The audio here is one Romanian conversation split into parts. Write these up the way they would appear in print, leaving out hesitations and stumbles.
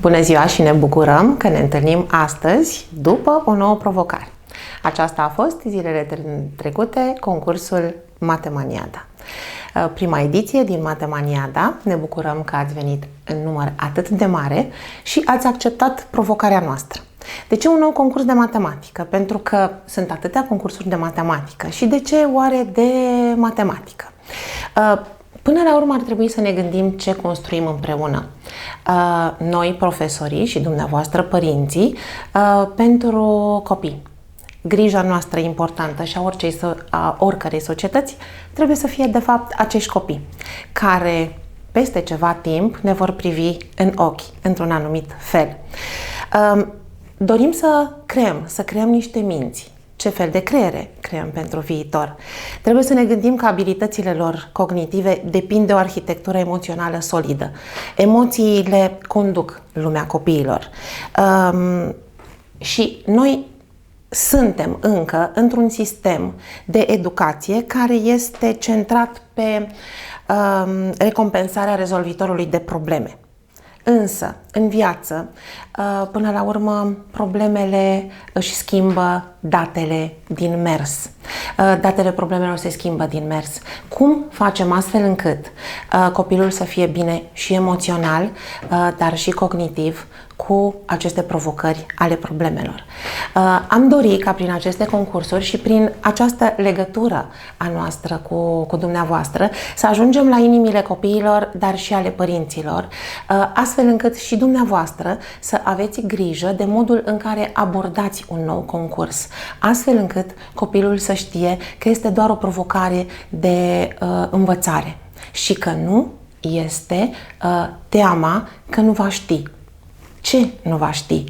Bună ziua și ne bucurăm că ne întâlnim astăzi după o nouă provocare. Aceasta a fost zilele trecute concursul Matemaniada. Prima ediție din Matemaniada. Ne bucurăm că ați venit în număr atât de mare și ați acceptat provocarea noastră. De ce un nou concurs de matematică? Pentru că sunt atâtea concursuri de matematică. Și de ce oare de matematică? Până la urmă ar trebui să ne gândim ce construim împreună. Noi, profesorii și dumneavoastră, părinții, pentru copii. Grija noastră importantă și a oricărei societăți trebuie să fie, de fapt, acești copii care, peste ceva timp, ne vor privi în ochi, într-un anumit fel. Dorim să creăm niște minți. Ce fel de creiere creăm pentru viitor? Trebuie să ne gândim că abilitățile lor cognitive depind de o arhitectură emoțională solidă. Emoțiile conduc lumea copiilor. Și noi suntem încă într-un sistem de educație care este centrat pe recompensarea rezolvitorului de probleme. Însă, în viață, până la urmă, problemele își schimbă datele din mers. Datele problemelor se schimbă din mers. Cum facem astfel încât copilul să fie bine și emoțional, dar și cognitiv, cu aceste provocări ale problemelor? Am dorit ca prin aceste concursuri și prin această legătură a noastră cu dumneavoastră să ajungem la inimile copiilor, dar și ale părinților, astfel încât și dumneavoastră să aveți grijă de modul în care abordați un nou concurs, astfel încât copilul să știe că este doar o provocare de învățare și că nu este teama că nu va ști. Ce nu va ști?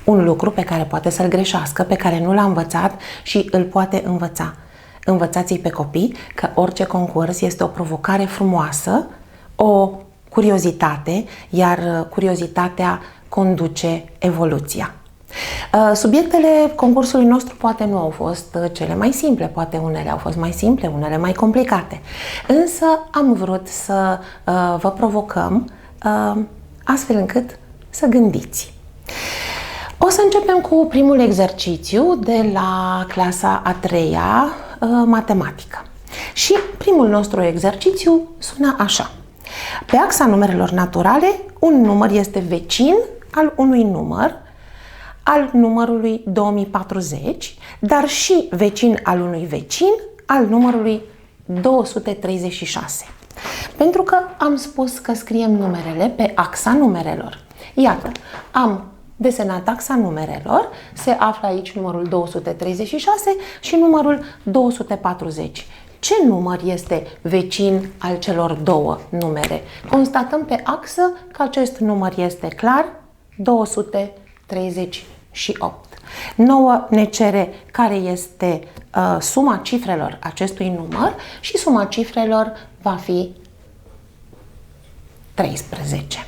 Un lucru pe care poate să-l greșească, pe care nu l-a învățat și îl poate învăța. Învățați-i pe copii că orice concurs este o provocare frumoasă, o curiozitate, iar curiozitatea conduce evoluția. Subiectele concursului nostru poate nu au fost cele mai simple, poate unele au fost mai simple, unele mai complicate. Însă am vrut să vă provocăm astfel încât să gândiți. O să începem cu primul exercițiu de la clasa a 3-a, matematică. Și primul nostru exercițiu sună așa. Pe axa numerelor naturale, un număr este vecin al unui număr, al numărului 2040, dar și vecin al unui vecin al numărului 236. Pentru că am spus că scriem numerele pe axa numerelor. Iată, am desenat axa numerelor, se află aici numărul 236 și numărul 240. Ce număr este vecin al celor două numere? Constatăm pe axă că acest număr este clar, 238. Nouă ne cere care este suma cifrelor acestui număr și suma cifrelor va fi 13.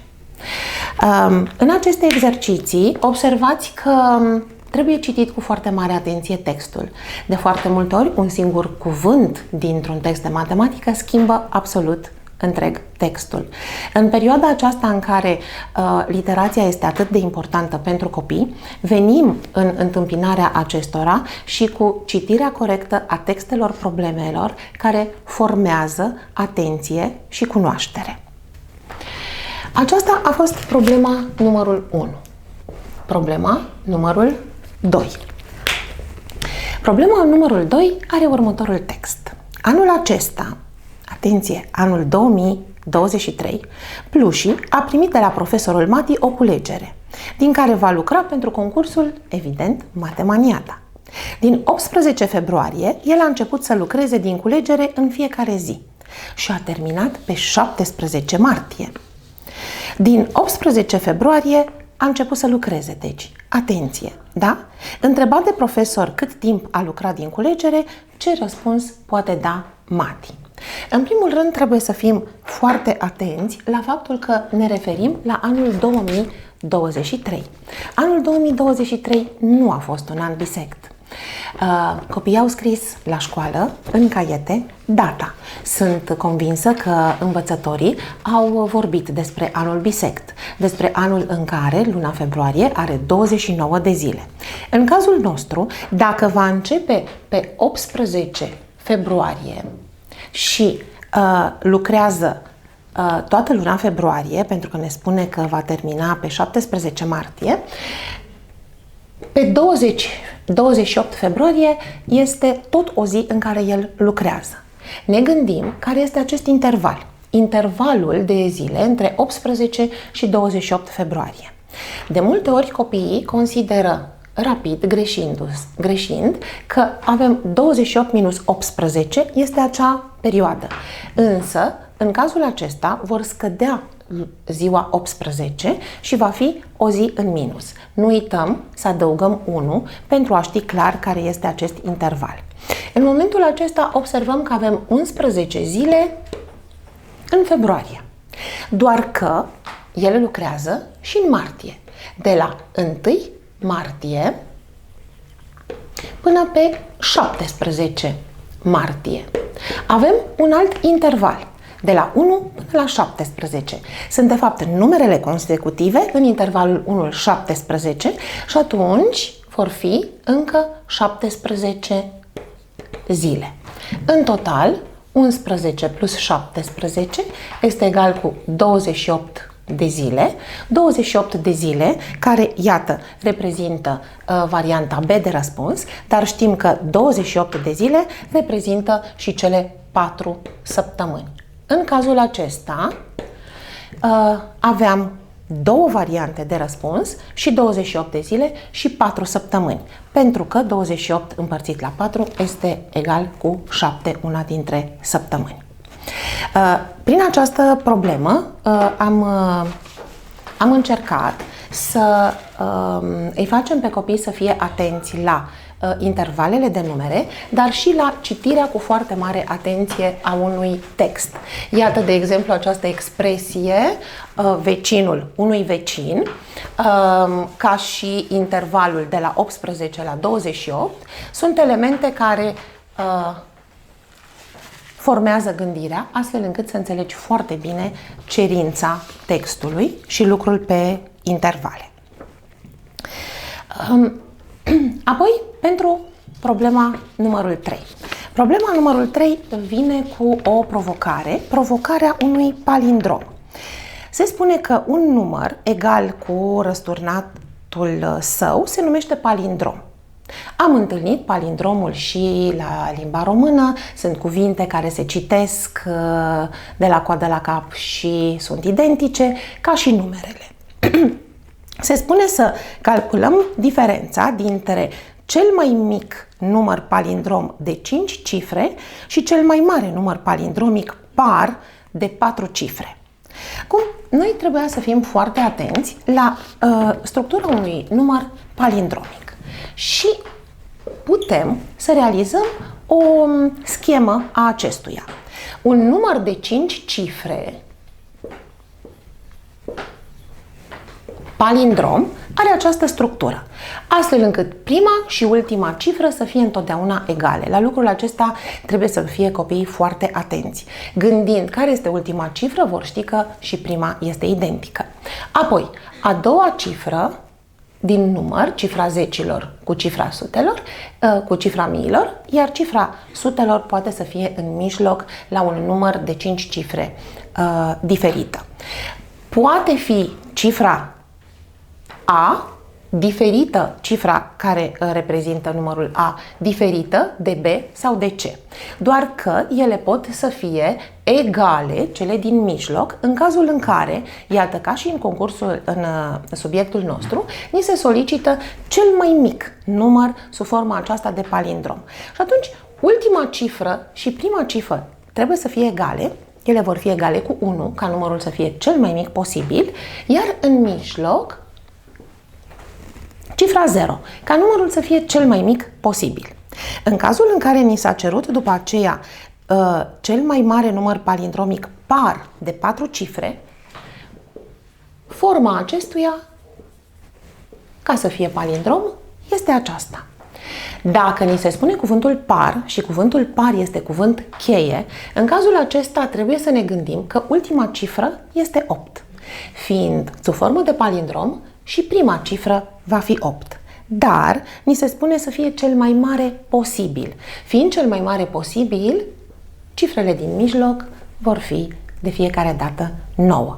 În aceste exerciții observați că trebuie citit cu foarte mare atenție textul. De foarte multe ori, un singur cuvânt dintr-un text de matematică schimbă absolut întreg textul. În perioada aceasta în care literația este atât de importantă pentru copii, venim în întâmpinarea acestora și cu citirea corectă a textelor problemelor care formează atenție și cunoaștere. Aceasta a fost problema numărul 1. Problema numărul 2. Problema numărul 2 are următorul text. Anul acesta, atenție, anul 2023, Plușii a primit de la profesorul Mati o culegere, din care va lucra pentru concursul, evident, Matemaniada. Din 18 februarie, el a început să lucreze din culegere în fiecare zi și a terminat pe 17 martie. Din 18 februarie a început să lucreze, deci, atenție, da? Întrebat de profesor cât timp a lucrat din culegere, ce răspuns poate da Mati? În primul rând, trebuie să fim foarte atenți la faptul că ne referim la anul 2023. Anul 2023 nu a fost un an bisect. Copiii au scris la școală, în caiete, data. Sunt convinsă că învățătorii au vorbit despre anul bisect, despre anul în care luna februarie are 29 de zile. În cazul nostru, dacă va începe pe 18 februarie și lucrează toată luna februarie, pentru că ne spune că va termina pe 17 martie, pe 28 februarie este tot o zi în care el lucrează. Ne gândim care este acest interval. Intervalul de zile între 18 și 28 februarie. De multe ori copiii consideră rapid, greșind, că avem 28 minus 18 este acea perioadă. Însă, în cazul acesta, vor scădea ziua 18 și va fi o zi în minus. Nu uităm să adăugăm 1 pentru a ști clar care este acest interval. În momentul acesta observăm că avem 11 zile în februarie. Doar că ele lucrează și în martie. De la 1 martie până pe 17 martie. Avem un alt interval. De la 1 până la 17. Sunt de fapt numerele consecutive în intervalul 1-17 și atunci vor fi încă 17 zile. În total, 11 plus 17 este egal cu 28 de zile, 28 de zile care, iată, reprezintă varianta B de răspuns, dar știm că 28 de zile reprezintă și cele 4 săptămâni. În cazul acesta aveam două variante de răspuns și 28 de zile și 4 săptămâni, pentru că 28 împărțit la 4 este egal cu 7, una dintre săptămâni. Prin această problemă am încercat să îi facem pe copii să fie atenți la intervalele de numere, dar și la citirea cu foarte mare atenție a unui text. Iată, de exemplu, această expresie, vecinul unui vecin, ca și intervalul de la 18 la 28, sunt elemente care formează gândirea, astfel încât să înțelegi foarte bine cerința textului și lucrul pe intervale. Apoi, pentru problema numărul 3. Problema numărul 3 vine cu o provocare, provocarea unui palindrom. Se spune că un număr egal cu răsturnatul său se numește palindrom. Am întâlnit palindromul și la limba română, sunt cuvinte care se citesc de la coadă la cap și sunt identice, ca și numerele. Se spune să calculăm diferența dintre cel mai mic număr palindrom de 5 cifre și cel mai mare număr palindromic par de 4 cifre. Acum, noi trebuia să fim foarte atenți la structura unui număr palindromic și putem să realizăm o schemă a acestuia. Un număr de 5 cifre palindrom are această structură, astfel încât prima și ultima cifră să fie întotdeauna egale. La lucrul acesta trebuie să fie copiii foarte atenți. Gândind care este ultima cifră, vor ști că și prima este identică. Apoi, a doua cifră din număr, cifra zecilor cu cifra sutelor, cu cifra miilor, iar cifra sutelor poate să fie în mijloc la un număr de 5 cifre diferită. Poate fi cifra A diferită, cifra care reprezintă numărul A, diferită de B sau de C. Doar că ele pot să fie egale, cele din mijloc, în cazul în care, iată, ca și în concursul, în subiectul nostru, ni se solicită cel mai mic număr sub forma aceasta de palindrom. Și atunci, ultima cifră și prima cifră trebuie să fie egale, ele vor fi egale cu 1, ca numărul să fie cel mai mic posibil, iar în mijloc cifra 0, ca numărul să fie cel mai mic posibil. În cazul în care ni s-a cerut după aceea cel mai mare număr palindromic par de 4 cifre, forma acestuia, ca să fie palindrom, este aceasta. Dacă ni se spune cuvântul par și cuvântul par este cuvânt cheie, în cazul acesta trebuie să ne gândim că ultima cifră este 8. Fiind sub formă de palindrom, și prima cifră va fi 8. Dar ni se spune să fie cel mai mare posibil. Fiind cel mai mare posibil, cifrele din mijloc vor fi de fiecare dată 9.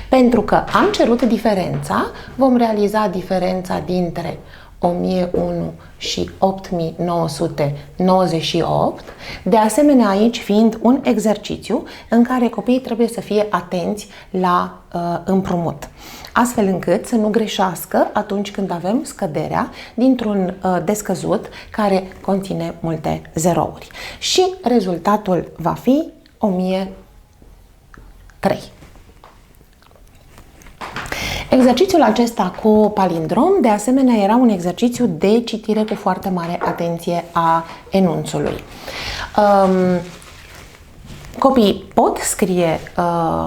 Pentru că am cerut diferența, vom realiza diferența dintre 1001 și 8998. De asemenea, aici fiind un exercițiu în care copiii trebuie să fie atenți la împrumut, astfel încât să nu greșească atunci când avem scăderea dintr-un descăzut care conține multe zerouri. Și rezultatul va fi 1003. Exercițiul acesta cu palindrom, de asemenea, era un exercițiu de citire cu foarte mare atenție a enunțului. Copiii pot scrie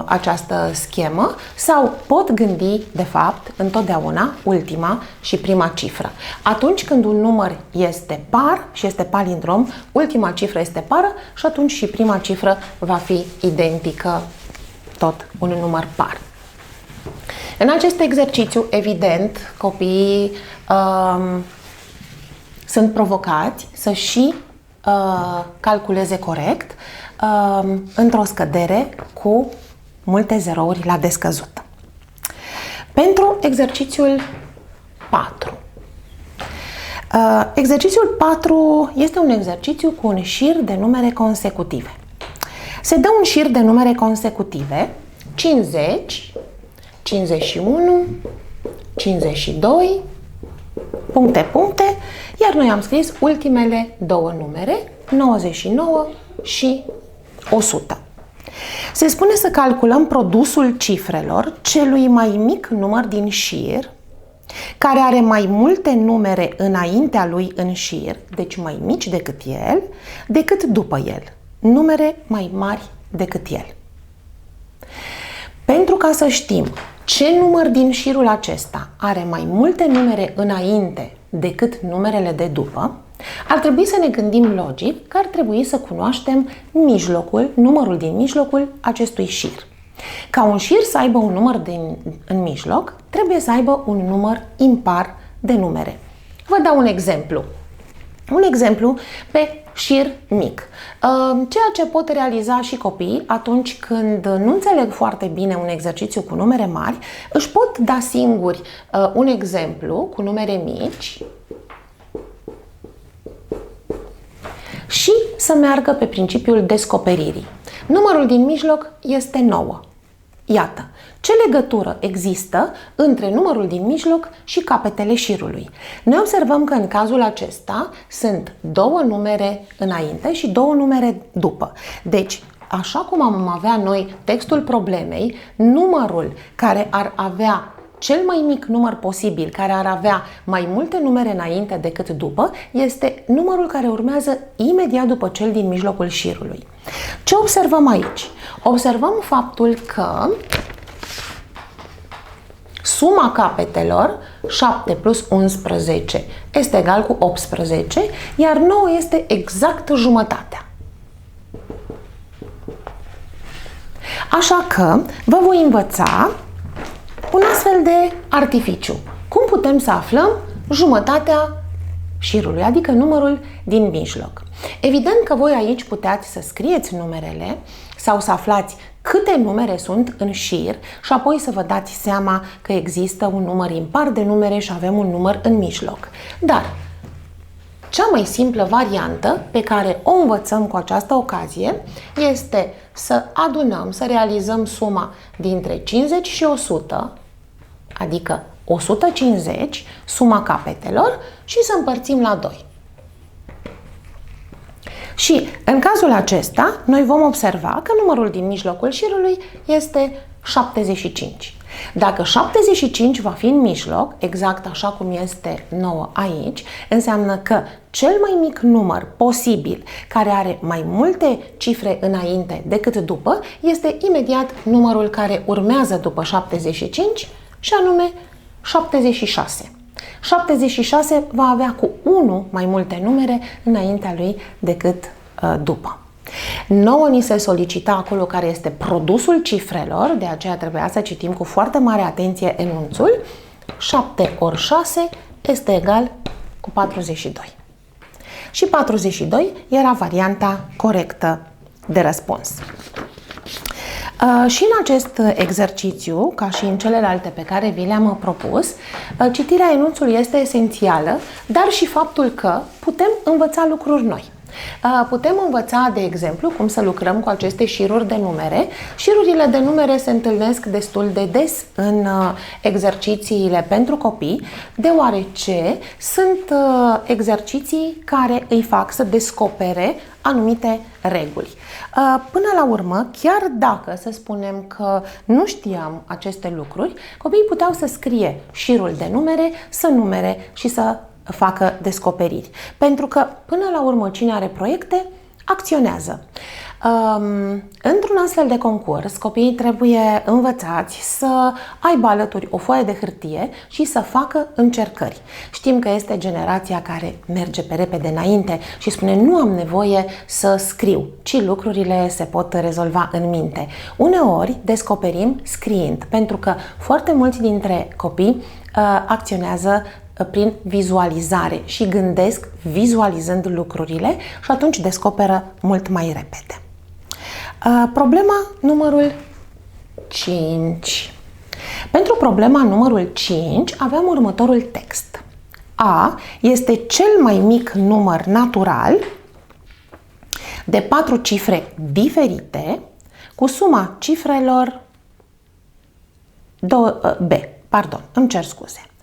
această schemă sau pot gândi, de fapt, întotdeauna ultima și prima cifră. Atunci când un număr este par și este palindrom, ultima cifră este pară și atunci și prima cifră va fi identică, tot un număr par. În acest exercițiu, evident, copiii sunt provocați să și calculeze corect într-o scădere cu multe zerouri la descăzut. Pentru exercițiul 4. Exercițiul 4 este un exercițiu cu un șir de numere consecutive. Se dă un șir de numere consecutive 50, 51, 52, puncte, puncte, iar noi am scris ultimele două numere, 99 și 100. Se spune să calculăm produsul cifrelor celui mai mic număr din șir, care are mai multe numere înaintea lui în șir, deci mai mici decât el, decât după el, numere mai mari decât el. Pentru ca să știm ce număr din șirul acesta are mai multe numere înainte decât numerele de după, ar trebui să ne gândim logic că ar trebui să cunoaștem numărul din mijlocul acestui șir. Ca un șir să aibă un număr în mijloc, trebuie să aibă un număr impar de numere. Vă dau un exemplu. Un exemplu pe șir mic. Ceea ce pot realiza și copiii atunci când nu înțeleg foarte bine un exercițiu cu numere mari, își pot da singuri un exemplu cu numere mici și să meargă pe principiul descoperirii. Numărul din mijloc este 9. Iată, ce legătură există între numărul din mijloc și capetele șirului? Noi observăm că în cazul acesta sunt două numere înainte și două numere după. Deci, așa cum am avea noi textul problemei, numărul care ar avea cel mai mic număr posibil, care ar avea mai multe numere înainte decât după, este numărul care urmează imediat după cel din mijlocul șirului. Ce observăm aici? Observăm faptul că suma capetelor 7 plus 11 este egal cu 18, iar 9 este exact jumătatea. Așa că vă voi învăța un astfel de artificiu. Cum putem să aflăm jumătatea șirului, adică numărul din mijloc? Evident că voi aici puteți să scrieți numerele sau să aflați câte numere sunt în șir și apoi să vă dați seama că există un număr impar de numere și avem un număr în mijloc. Dar cea mai simplă variantă pe care o învățăm cu această ocazie este să adunăm, să realizăm suma dintre 50 și 100, adică 150, suma capetelor, și să împărțim la 2. Și în cazul acesta, noi vom observa că numărul din mijlocul șirului este 75. Dacă 75 va fi în mijloc, exact așa cum este 9 aici, înseamnă că cel mai mic număr posibil care are mai multe cifre înainte decât după este imediat numărul care urmează după 75 și anume 76. 76 va avea cu 1 mai multe numere înaintea lui decât după. 9 ni se solicita acolo care este produsul cifrelor, de aceea trebuia să citim cu foarte mare atenție enunțul. 7 ori 6 este egal cu 42. Și 42 era varianta corectă de răspuns. Și în acest exercițiu, ca și în celelalte pe care vi le-am propus, citirea enunțului este esențială, dar și faptul că putem învăța lucruri noi. Putem învăța, de exemplu, cum să lucrăm cu aceste șiruri de numere. Șirurile de numere se întâlnesc destul de des în exercițiile pentru copii, deoarece sunt exerciții care îi fac să descopere anumite reguli. Până la urmă, chiar dacă să spunem că nu știam aceste lucruri, copiii puteau să scrie șirul de numere, să numere și să facă descoperiri. Pentru că, până la urmă, cine are proiecte, acționează. Într-un astfel de concurs, copiii trebuie învățați să aibă alături o foaie de hârtie și să facă încercări. Știm că este generația care merge pe repede înainte și spune nu am nevoie să scriu, ci lucrurile se pot rezolva în minte. Uneori descoperim scriind, pentru că foarte mulți dintre copii acționează prin vizualizare și gândesc vizualizând lucrurile și atunci descoperă mult mai repede. Problema numărul 5. Pentru problema numărul 5 aveam următorul text. A este cel mai mic număr natural de 4 cifre diferite cu suma cifrelor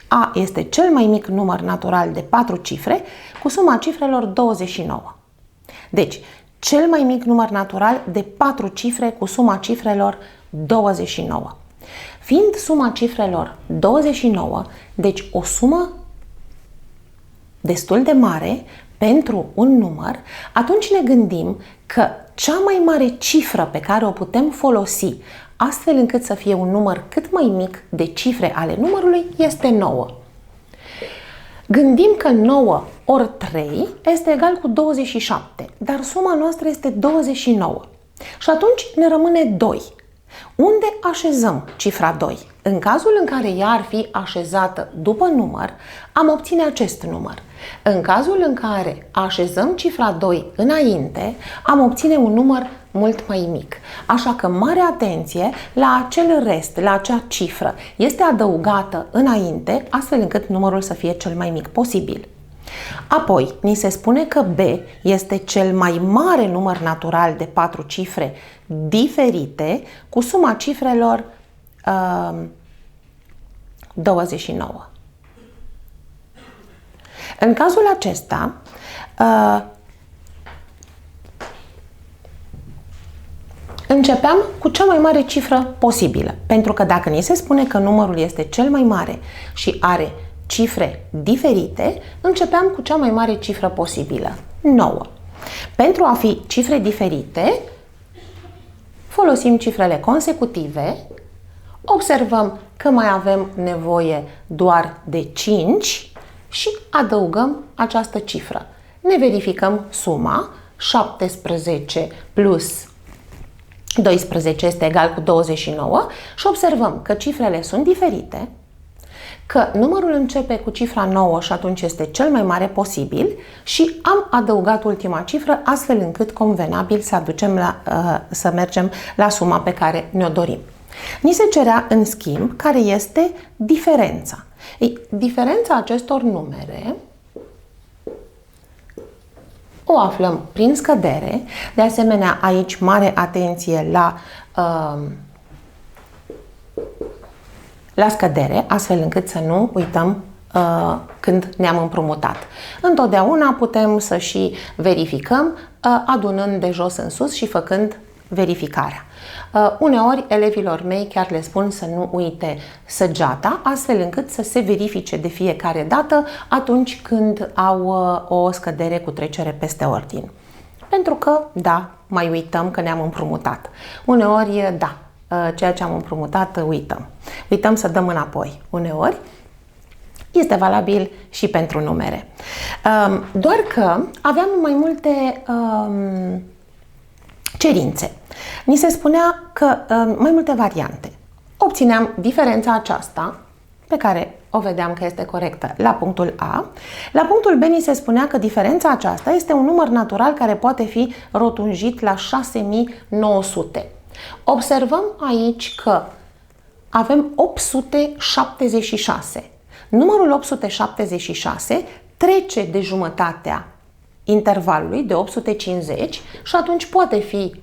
A este cel mai mic număr natural de 4 cifre cu suma cifrelor 29. Deci, cel mai mic număr natural de 4 cifre cu suma cifrelor 29. Fiind suma cifrelor 29, deci o sumă destul de mare pentru un număr, atunci ne gândim că cea mai mare cifră pe care o putem folosi astfel încât să fie un număr cât mai mic de cifre ale numărului este 9. Gândim că 9 ori 3 este egal cu 27, dar suma noastră este 29. Și atunci ne rămâne 2. Unde așezăm cifra 2? În cazul în care ea ar fi așezată după număr, am obține acest număr. În cazul în care așezăm cifra 2 înainte, am obține un număr mult mai mic. Așa că mare atenție la acel rest, la acea cifră. Este adăugată înainte, astfel încât numărul să fie cel mai mic posibil. Apoi, ni se spune că B este cel mai mare număr natural de 4 cifre diferite cu suma cifrelor 29. În cazul acesta, începeam cu cea mai mare cifră posibilă, pentru că dacă ni se spune că numărul este cel mai mare și are cifre diferite, începeam cu cea mai mare cifră posibilă, 9. Pentru a fi cifre diferite, folosim cifrele consecutive, observăm că mai avem nevoie doar de 5 și adăugăm această cifră. Ne verificăm suma, 17 plus 12 este egal cu 29 și observăm că cifrele sunt diferite, că numărul începe cu cifra 9 și atunci este cel mai mare posibil și am adăugat ultima cifră astfel încât convenabil să mergem la suma pe care ne-o dorim. Ni se cerea în schimb care este diferența. Diferența acestor numere o aflăm prin scădere. De asemenea, aici mare atenție la scădere, astfel încât să nu uităm când ne-am împrumutat. Întotdeauna putem să și verificăm adunând de jos în sus și făcând verificarea. Uneori elevilor mei chiar le spun să nu uite săgeata, astfel încât să se verifice de fiecare dată atunci când au o scădere cu trecere peste ordin. Pentru că, da, mai uităm că ne-am împrumutat. Uneori, da, ceea ce am împrumutat uităm. Uităm să dăm înapoi. Uneori, Este valabil și pentru numere. Doar că aveam mai multe cerințe. Ni se spunea că mai multe variante. Obțineam diferența aceasta, pe care o vedeam că este corectă la punctul A. La punctul B ni se spunea că diferența aceasta este un număr natural care poate fi rotunjit la 6900. Observăm aici că avem 876. Numărul 876 trece de jumătatea intervalului de 850 și atunci poate fi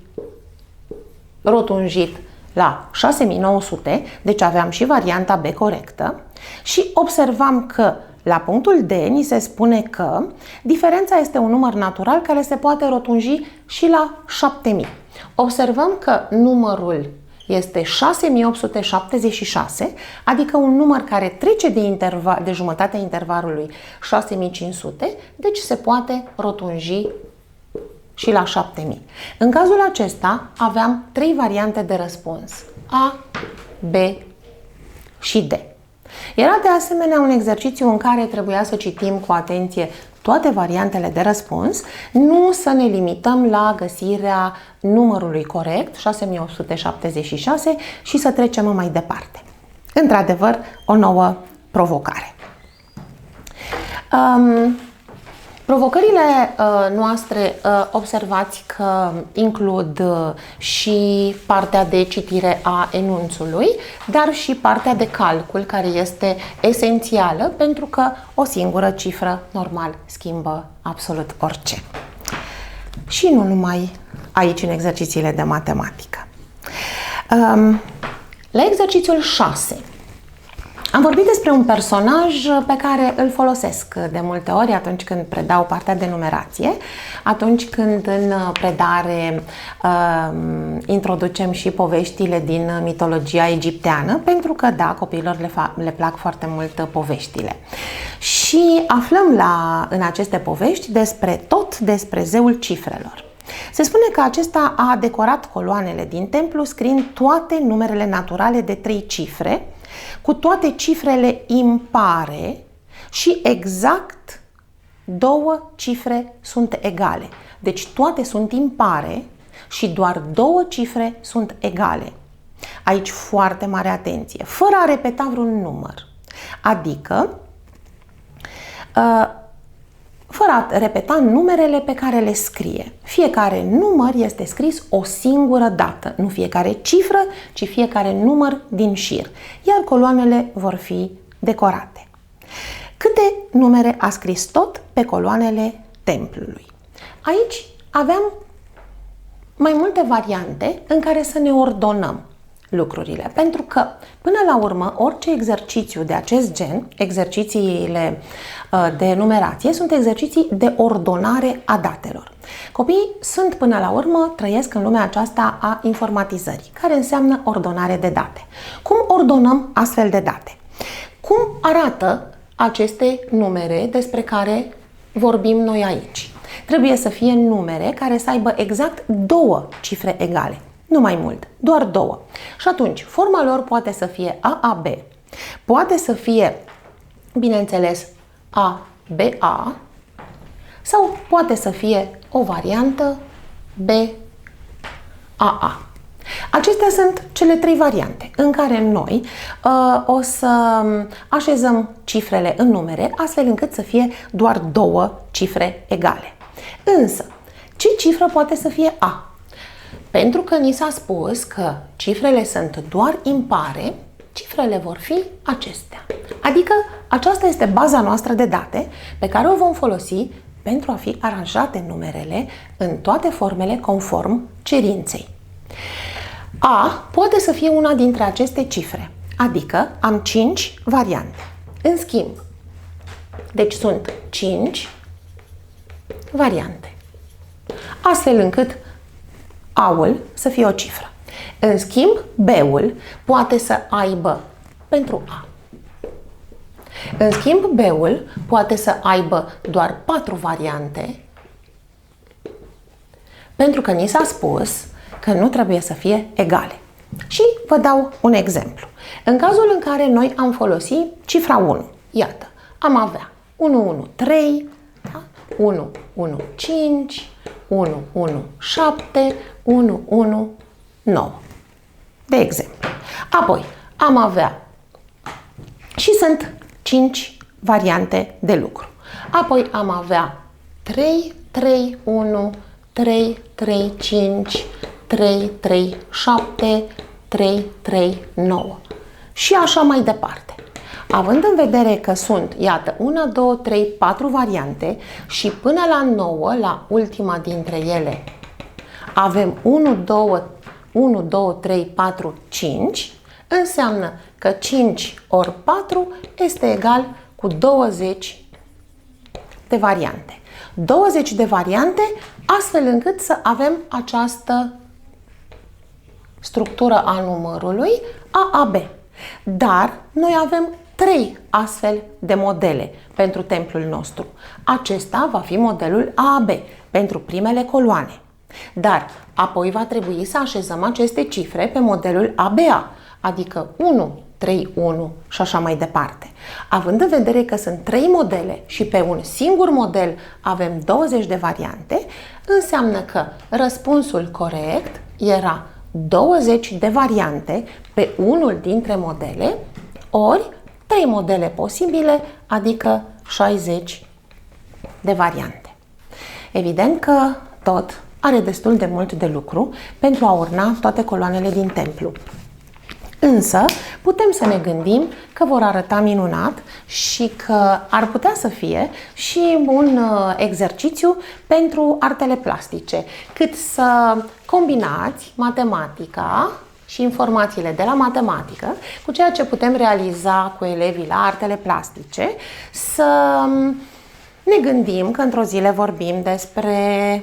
rotunjit la 6900, deci aveam și varianta B corectă și observam că la punctul D ni se spune că diferența este un număr natural care se poate rotunji și la 7000. Observăm că numărul este 6876, adică un număr care trece de jumătatea intervalului 6500, deci se poate rotunji și la 7000. În cazul acesta aveam 3 variante de răspuns: A, B și D. Era de asemenea un exercițiu în care trebuia să citim cu atenție toate variantele de răspuns, nu să ne limităm la găsirea numărului corect, 6876, și să trecem mai departe. Într-adevăr, o nouă provocare. Provocările noastre, observați că includ și partea de citire a enunțului, dar și partea de calcul, care este esențială pentru că o singură cifră normal schimbă absolut orice. Și nu numai aici în exercițiile de matematică. La exercițiul 6 am vorbit despre un personaj pe care îl folosesc de multe ori atunci când predau partea de numerație, atunci când în predare introducem și poveștile din mitologia egipteană, pentru că, da, copiilor le plac foarte mult poveștile. Și aflăm în aceste povești despre zeul cifrelor. Se spune că acesta a decorat coloanele din templu scriind toate numerele naturale de 3 cifre, cu toate cifrele impare și exact 2 cifre sunt egale. Deci toate sunt impare și doar 2 cifre sunt egale. Aici foarte mare atenție, fără a repeta vreun număr. Adică fără a repeta numerele pe care le scrie. Fiecare număr este scris o singură dată, nu fiecare cifră, ci fiecare număr din șir, iar coloanele vor fi decorate. Câte numere a scris tot pe coloanele templului? Aici aveam mai multe variante în care să ne ordonăm lucrurile, pentru că până la urmă orice exercițiu de acest gen, exercițiile de numerație, sunt exerciții de ordonare a datelor. Copiii până la urmă trăiesc în lumea aceasta a informatizării, care înseamnă ordonare de date. Cum ordonăm astfel de date? Cum arată aceste numere despre care vorbim noi aici? Trebuie să fie numere care să aibă exact 2 cifre egale. Nu mai mult, doar 2. Și atunci, forma lor poate să fie AAB, poate să fie, bineînțeles, ABA sau poate să fie o variantă BAA. Acestea sunt cele 3 variante în care noi o să așezăm cifrele în numere astfel încât să fie doar 2 cifre egale. Însă, ce cifră poate să fie A? Pentru că ni s-a spus că cifrele sunt doar impare, cifrele vor fi acestea. Adică aceasta este baza noastră de date pe care o vom folosi pentru a fi aranjate numerele în toate formele conform cerinței. A poate să fie una dintre aceste cifre, adică am 5 variante. În schimb, deci sunt 5 variante, astfel încât A-ul să fie o cifră. În schimb, B-ul poate să aibă pentru A. În schimb, B-ul poate să aibă doar 4 variante, pentru că ni s-a spus că nu trebuie să fie egale. Și vă dau un exemplu. În cazul în care noi am folosit cifra 1, iată, am avea 1, 1, 3, da? 1, 1, 5, 1, 1, 7, 1, 1, 9. De exemplu. Apoi am avea și sunt 5 variante de lucru. Apoi am avea 3, 3, 1, 3, 3, 5, 3, 3, 7, 3, 3, 9 și așa mai departe. Având în vedere că sunt, iată, 1, 2, 3, 4 variante și până la 9, la ultima dintre ele, avem 1, 2, 3, 4, 5, înseamnă că 5 ori 4 este egal cu 20 de variante. 20 de variante, astfel încât să avem această structură a numărului AAB. Dar noi avem 3 astfel de modele pentru templul nostru. Acesta va fi modelul AAB pentru primele coloane. Dar apoi va trebui să așezăm aceste cifre pe modelul ABA, adică 1, 3, 1 și așa mai departe. Având în vedere că sunt 3 modele și pe un singur model avem 20 de variante, înseamnă că răspunsul corect era 20 de variante pe unul dintre modele, ori 3 modele posibile, adică 60 de variante. Evident că tot are destul de mult de lucru pentru a urna toate coloanele din templu. Însă putem să ne gândim că vor arăta minunat și că ar putea să fie și un exercițiu pentru artele plastice, cât să combinați matematica și informațiile de la matematică cu ceea ce putem realiza cu elevii la artele plastice, să ne gândim că într-o zi le vorbim despre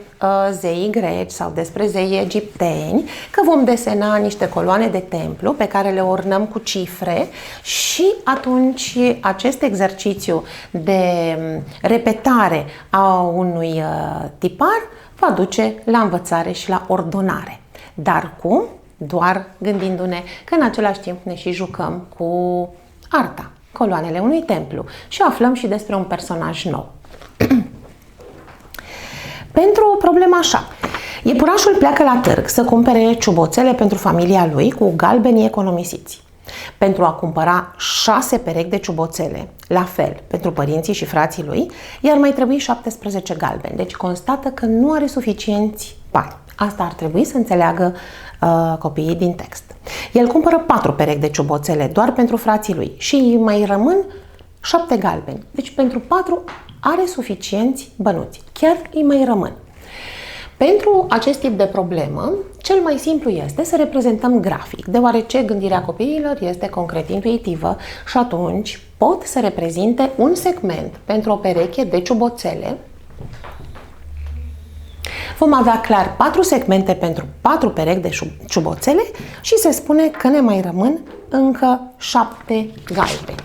zeii greci sau despre zeii egipteni, că vom desena niște coloane de templu pe care le ornăm cu cifre și atunci acest exercițiu de repetare a unui tipar va duce la învățare și la ordonare. Dar cum? Doar gândindu-ne că în același timp ne și jucăm cu arta, coloanele unui templu și aflăm și despre un personaj nou. Pentru problema așa, iepurașul pleacă la târg să cumpere ciuboțele pentru familia lui cu galbenii economisiți. Pentru a cumpăra 6 perechi de ciuboțele, la fel pentru părinții și frații lui, i-ar mai trebui 17 galbeni. Deci constată că nu are suficienți bani. Asta ar trebui să înțeleagă copiii din text. El cumpără 4 perechi de ciuboțele doar pentru frații lui și îi mai rămân 7 galbeni. Deci pentru 4 are suficienți bănuți. Chiar îi mai rămân. Pentru acest tip de problemă, cel mai simplu este să reprezentăm grafic, deoarece gândirea copiilor este concret intuitivă și atunci pot să reprezinte un segment pentru o pereche de ciuboțele. Vom avea clar 4 segmente pentru 4 perechi de ciuboțele și se spune că ne mai rămân încă 7 galbeni.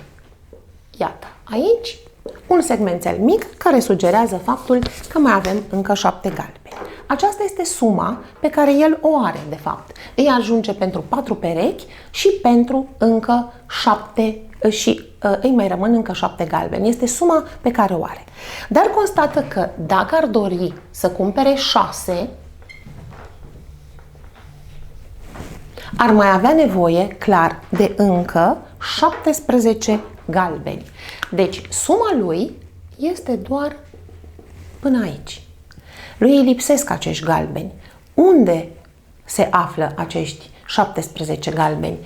Iată, aici un segmentel mic care sugerează faptul că mai avem încă 7 galbeni. Aceasta este suma pe care el o are, de fapt. Îi ajunge pentru 4 perechi și pentru încă 7 și îi mai rămân încă 7 galbeni. Este suma pe care o are. Dar constată că dacă ar dori să cumpere 6, ar mai avea nevoie, clar, de încă 17 galbeni. Deci, suma lui este doar până aici. Lui îi lipsesc acești galbeni. Unde se află acești 17 galbeni?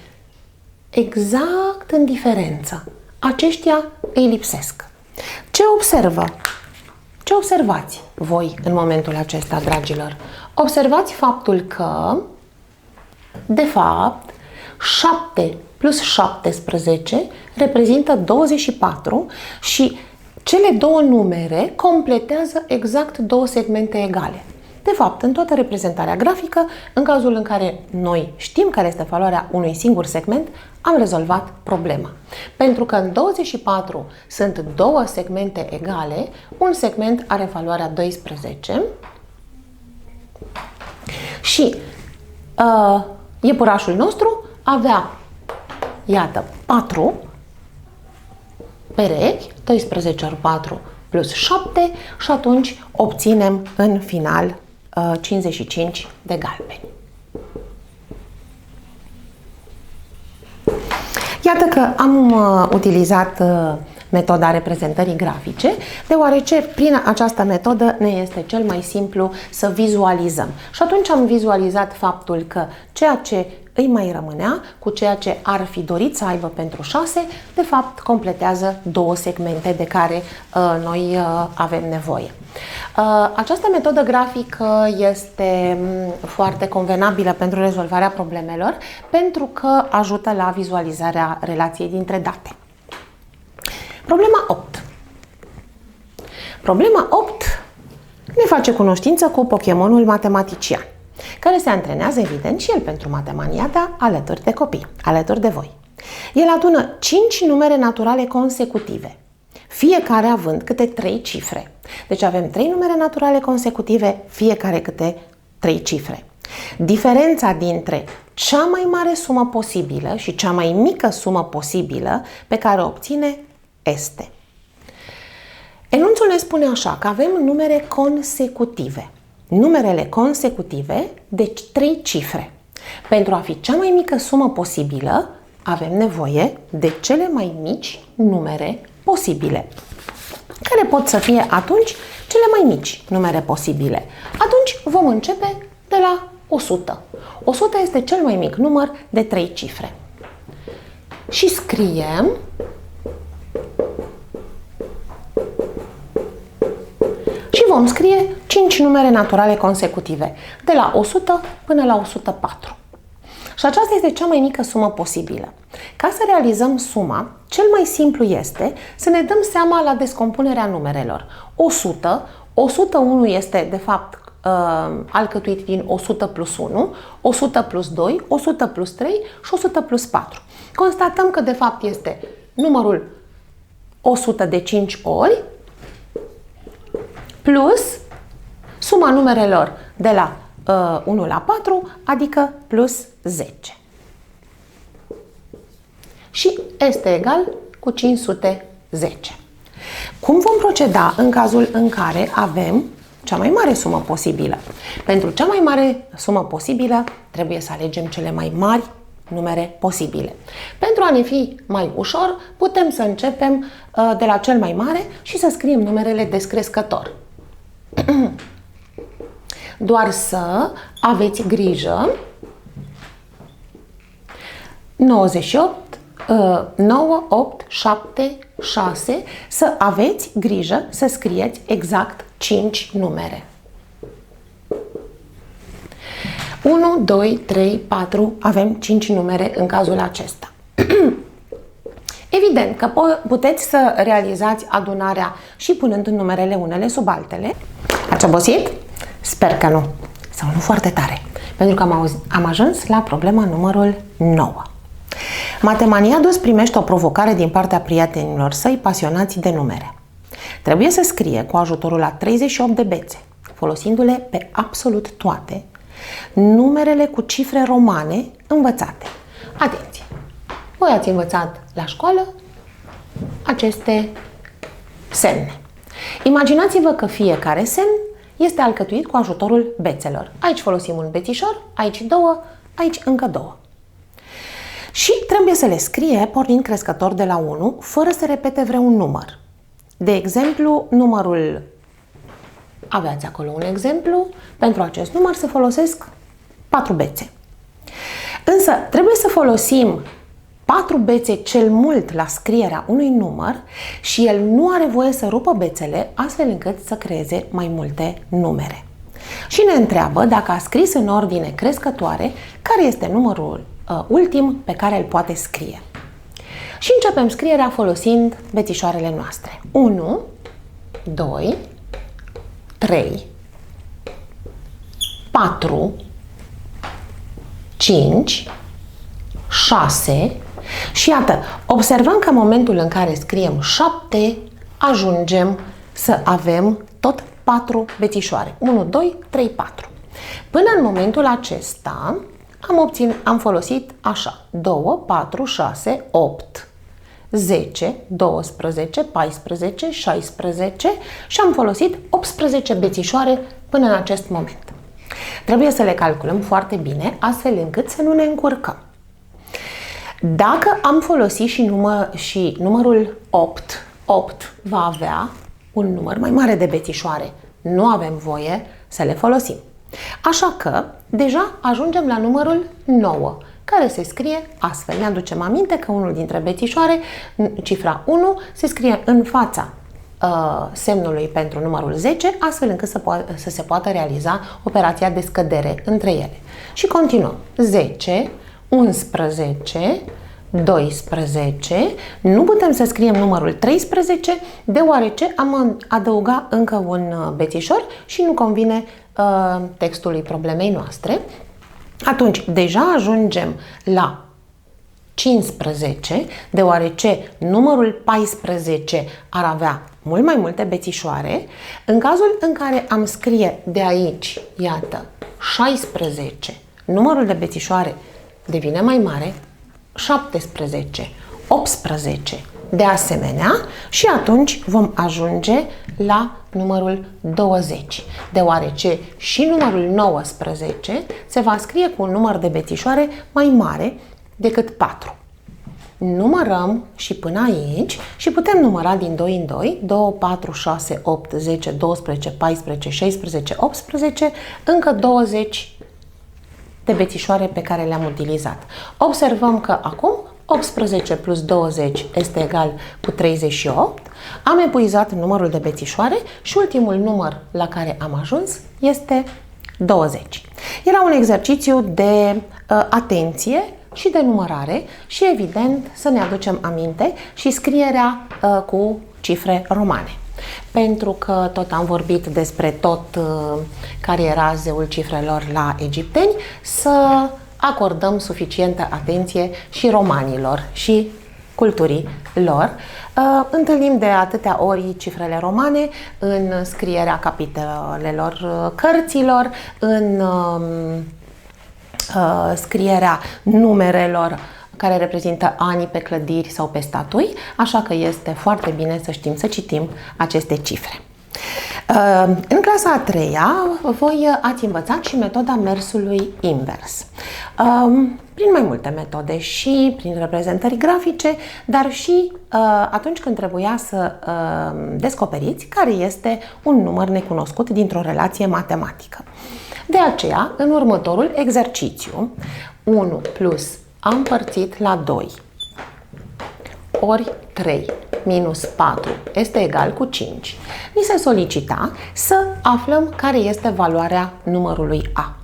Exact în diferență. Aceștia îi lipsesc. Ce observă? Ce observați voi în momentul acesta, dragilor? Observați faptul că, de fapt, 7 plus 17 reprezintă 24 și cele două numere completează exact 2 segmente egale. De fapt, în toată reprezentarea grafică, în cazul în care noi știm care este valoarea unui singur segment, am rezolvat problema. Pentru că în 24 sunt 2 segmente egale, un segment are valoarea 12 și iepurașul nostru avea, iată, 4 perechi, 12 ori 4 plus 7 și atunci obținem în final 55 de galbeni. Iată că am utilizat metoda reprezentării grafice, deoarece prin această metodă ne este cel mai simplu să vizualizăm. Și atunci am vizualizat faptul că ceea ce îi mai rămânea cu ceea ce ar fi dorit să aibă pentru 6, de fapt completează două segmente de care noi avem nevoie. Această metodă grafică este foarte convenabilă pentru rezolvarea problemelor, pentru că ajută la vizualizarea relației dintre date. Problema 8. Problema 8 ne face cunoștință cu Pokémonul matematician, care se antrenează, evident, și el pentru Matemaniada alături de copii, alături de voi. El adună 5 numere naturale consecutive, fiecare având câte 3 cifre. Deci avem 3 numere naturale consecutive, fiecare câte 3 cifre. Diferența dintre cea mai mare sumă posibilă și cea mai mică sumă posibilă pe care o obține este. Enunțul ne spune așa, că avem numere consecutive. Numerele consecutive, deci 3 cifre. Pentru a fi cea mai mică sumă posibilă, avem nevoie de cele mai mici numere posibile. Care pot să fie atunci cele mai mici numere posibile? Atunci vom începe de la 100. 100 este cel mai mic număr de 3 cifre. Și scriem și vom scrie 5 numere naturale consecutive, de la 100 până la 104. Și aceasta este cea mai mică sumă posibilă. Ca să realizăm suma, cel mai simplu este să ne dăm seama la descompunerea numerelor. 100, 101 este de fapt alcătuit din 100 plus 1, 100 plus 2, 100 plus 3 și 100 plus 4. Constatăm că de fapt este numărul 100 de 5 ori plus suma numerelor de la 1 la 4, adică plus 10. Și este egal cu 510. Cum vom proceda în cazul în care avem cea mai mare sumă posibilă? Pentru cea mai mare sumă posibilă trebuie să alegem cele mai mari numere posibile. Pentru a ne fi mai ușor, putem să începem de la cel mai mare și să scriem numerele descrescător. Doar să aveți grijă 98, 9, 8, 7, 6, să aveți grijă să scrieți exact 5 numere. 1, 2, 3, 4, avem 5 numere în cazul acesta. Evident că puteți să realizați adunarea și punând numerele unele sub altele. Ați obosit? Sper că nu. Sau nu foarte tare. Pentru că am ajuns la problema numărul 9. Matemaniadus primește o provocare din partea prietenilor săi pasionați de numere. Trebuie să scrie cu ajutorul a 38 de bețe, folosindu-le pe absolut toate, numerele cu cifre romane învățate. Atenție! Voi ați învățat la școală aceste semne. Imaginați-vă că fiecare semn este alcătuit cu ajutorul bețelor. Aici folosim un bețișor, aici două, aici încă două. Și trebuie să le scrie pornind crescător de la 1, fără să repete vreun număr. De exemplu, numărul... Aveați acolo un exemplu. Pentru acest număr se folosesc 4 bețe. Însă trebuie să folosim 4 bețe cel mult la scrierea unui număr și el nu are voie să rupă bețele astfel încât să creeze mai multe numere. Și ne întreabă dacă a scris în ordine crescătoare care este numărul ultim pe care îl poate scrie. Și începem scrierea folosind bețișoarele noastre. 1, 2, 3, 4, 5, 6 și iată, observăm că în momentul în care scriem 7, ajungem să avem tot 4 bețișoare. 1, 2, 3, 4. Până în momentul acesta am folosit așa, 2, 4, 6, 8. 10, 12, 14, 16 și am folosit 18 bețișoare până în acest moment. Trebuie să le calculăm foarte bine, astfel încât să nu ne încurcăm. Dacă am folosit și numărul 8, 8 va avea un număr mai mare de bețișoare. Nu avem voie să le folosim. Așa că deja ajungem la numărul 9, care se scrie astfel. Ne aducem aminte că unul dintre bețișoare, cifra 1, se scrie în fața semnului pentru numărul 10, astfel încât să se poată realiza operația de scădere între ele. Și continuăm. 10, 11, 12, nu putem să scriem numărul 13, deoarece am adăugat încă un bețișor și nu convine textului problemei noastre. Atunci, deja ajungem la 15, deoarece numărul 14 ar avea mult mai multe bețișoare. În cazul în care am scrie de aici, iată, 16, numărul de bețișoare devine mai mare, 17, 18, de asemenea, și atunci vom ajunge la numărul 20, deoarece și numărul 19 se va scrie cu un număr de bețișoare mai mare decât 4. Numărăm și până aici și putem număra din 2 în 2, 2, 4, 6, 8, 10, 12, 14, 16, 18, încă 20 de bețișoare pe care le-am utilizat. Observăm că acum 18 plus 20 este egal cu 38. Am epuizat numărul de bețișoare și ultimul număr la care am ajuns este 20. Era un exercițiu de atenție și de numărare și, evident, să ne aducem aminte și scrierea cu cifre romane. Pentru că tot am vorbit despre tot care era zeul cifrelor la egipteni, să acordăm suficientă atenție și romanilor și culturii lor. Întâlnim de atâtea ori cifrele romane în scrierea capitolelor cărților, în scrierea numerelor care reprezintă anii pe clădiri sau pe statui, așa că este foarte bine să știm să citim aceste cifre. În clasa a treia voi ați învățat și metoda mersului invers. Prin mai multe metode, și prin reprezentări grafice, dar și atunci când trebuia să descoperiți care este un număr necunoscut dintr-o relație matematică. De aceea, în următorul exercițiu, 1 plus a împărțit la 2 ori 3 minus 4 este egal cu 5. Ni se solicita să aflăm care este valoarea numărului A.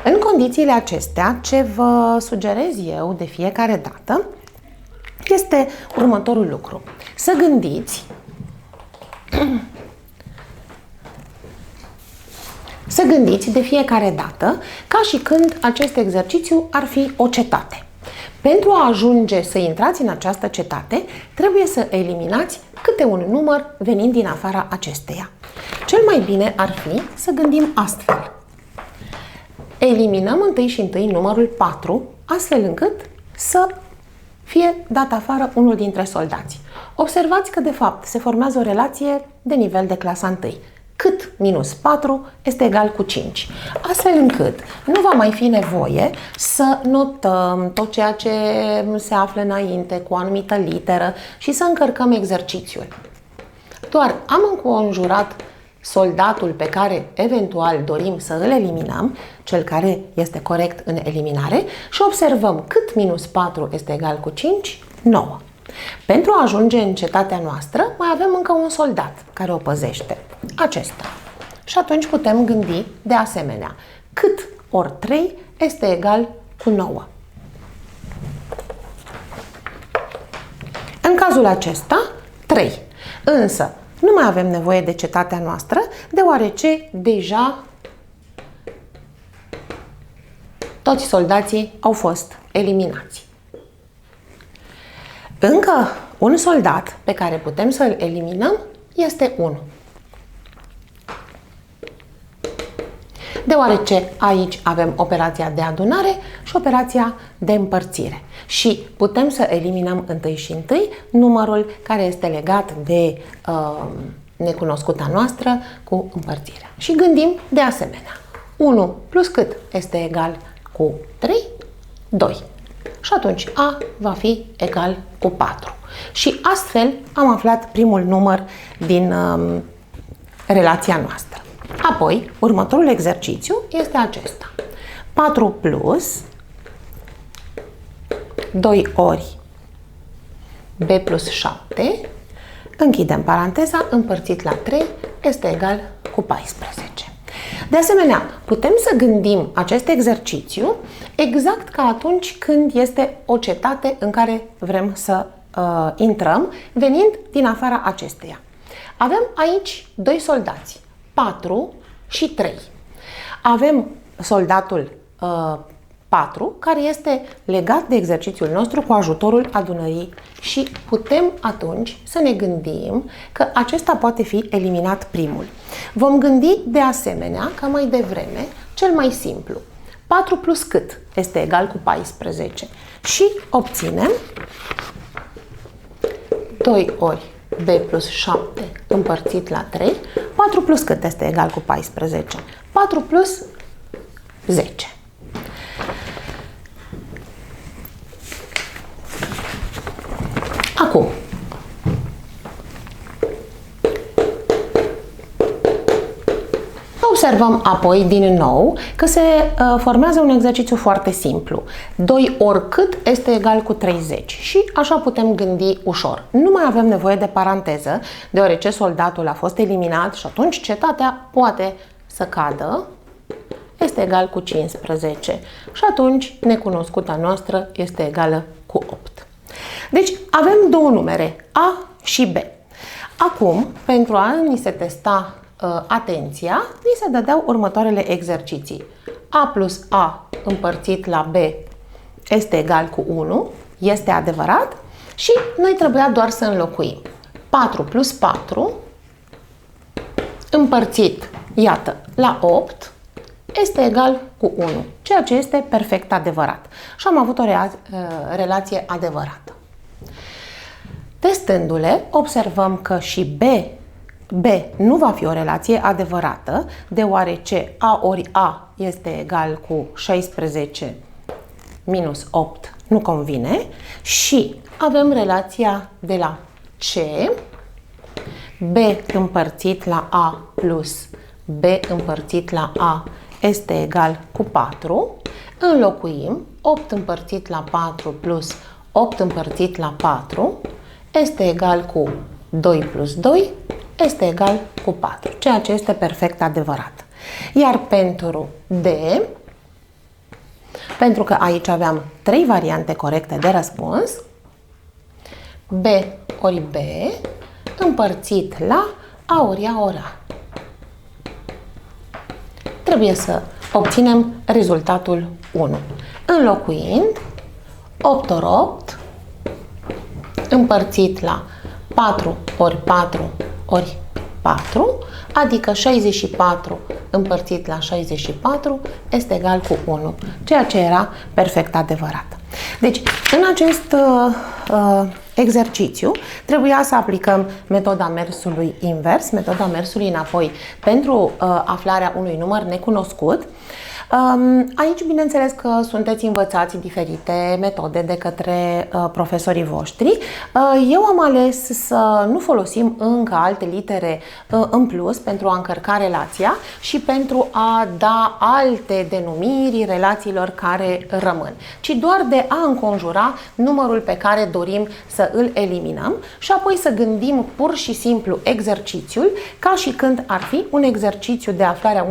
În condițiile acestea, ce vă sugerez eu de fiecare dată este următorul lucru. Să gândiți de fiecare dată ca și când acest exercițiu ar fi o cetate. Pentru a ajunge să intrați în această cetate, trebuie să eliminați câte un număr venind din afara acesteia. Cel mai bine ar fi să gândim astfel. Eliminăm întâi și întâi numărul 4, astfel încât să fie dat afară unul dintre soldați. Observați că, de fapt, se formează o relație de nivel de clasa 1. Cât minus 4 este egal cu 5. Astfel încât nu va mai fi nevoie să notăm tot ceea ce se află înainte cu o anumită literă și să încărcăm exercițiul. Doar am înconjurat soldatul pe care eventual dorim să îl eliminăm, cel care este corect în eliminare, și observăm cât minus 4 este egal cu 5, 9. Pentru a ajunge în cetatea noastră, mai avem încă un soldat care o păzește, acesta. Și atunci putem gândi de asemenea, cât ori 3 este egal cu 9. În cazul acesta, 3. Însă, nu mai avem nevoie de cetatea noastră, deoarece deja toți soldații au fost eliminați. Încă un soldat pe care putem să-l eliminăm este 1. deoarece aici avem operația de adunare și operația de împărțire. Și putem să eliminăm întâi și întâi numărul care este legat de necunoscuta noastră cu împărțirea. Și gândim de asemenea. 1 plus cât este egal cu 3? 2. Și atunci A va fi egal cu 4. Și astfel am aflat primul număr din relația noastră. Apoi, următorul exercițiu este acesta. 4 plus 2 ori B plus 7, închidem paranteza, împărțit la 3 este egal cu 14. De asemenea, putem să gândim acest exercițiu exact ca atunci când este o cetate în care vrem să intrăm, venind din afara acesteia. Avem aici 2 soldați, 4 și 3. Avem soldatul 4, care este legat de exercițiul nostru cu ajutorul adunării și putem atunci să ne gândim că acesta poate fi eliminat primul. Vom gândi de asemenea ca mai devreme cel mai simplu. 4 plus cât este egal cu 14 și obținem 2 ori B plus 7 împărțit la 3. 4 plus cât este egal cu 14? 4 plus 10. Acum, observăm apoi din nou că se formează un exercițiu foarte simplu. 2 ori cât este egal cu 30 și așa putem gândi ușor. Nu mai avem nevoie de paranteză, deoarece soldatul a fost eliminat și atunci cetatea poate să cadă. Este egal cu 15 și atunci necunoscuta noastră este egală cu 8. Deci avem două numere, A și B. Acum, pentru a ni se testa atenția, ni se dădeau următoarele exerciții. A plus A împărțit la B este egal cu 1, este adevărat și noi trebuia doar să înlocuim. 4 plus 4 împărțit, iată, la 8 este egal cu 1, ceea ce este perfect adevărat. Și am avut o relație adevărată. Testându-le, observăm că și B nu va fi o relație adevărată, deoarece A ori A este egal cu 16 minus 8, nu convine, și avem relația de la C, B împărțit la A plus B împărțit la A este egal cu 4, înlocuim 8 împărțit la 4 plus 8 împărțit la 4 este egal cu 2 plus 2 este egal cu 4, ceea ce este perfect adevărat. Iar pentru D, pentru că aici aveam 3 variante corecte de răspuns, B ori B împărțit la A ori A ori A. Trebuie să obținem rezultatul 1. Înlocuind 8 ori 8 împărțit la 4 ori 4 ori 4, adică 64 împărțit la 64 este egal cu 1, ceea ce era perfect adevărat. Deci, în acest exercițiu trebuia să aplicăm metoda mersului invers, metoda mersului înapoi pentru aflarea unui număr necunoscut. Aici, bineînțeles că sunteți învățați diferite metode de către profesorii voștri. Eu am ales să nu folosim încă alte litere în plus pentru a încărca relația și pentru a da alte denumiri relațiilor care rămân, ci doar de a înconjura numărul pe care dorim să îl eliminăm și apoi să gândim pur și simplu exercițiul ca și când ar fi un exercițiu de aflarea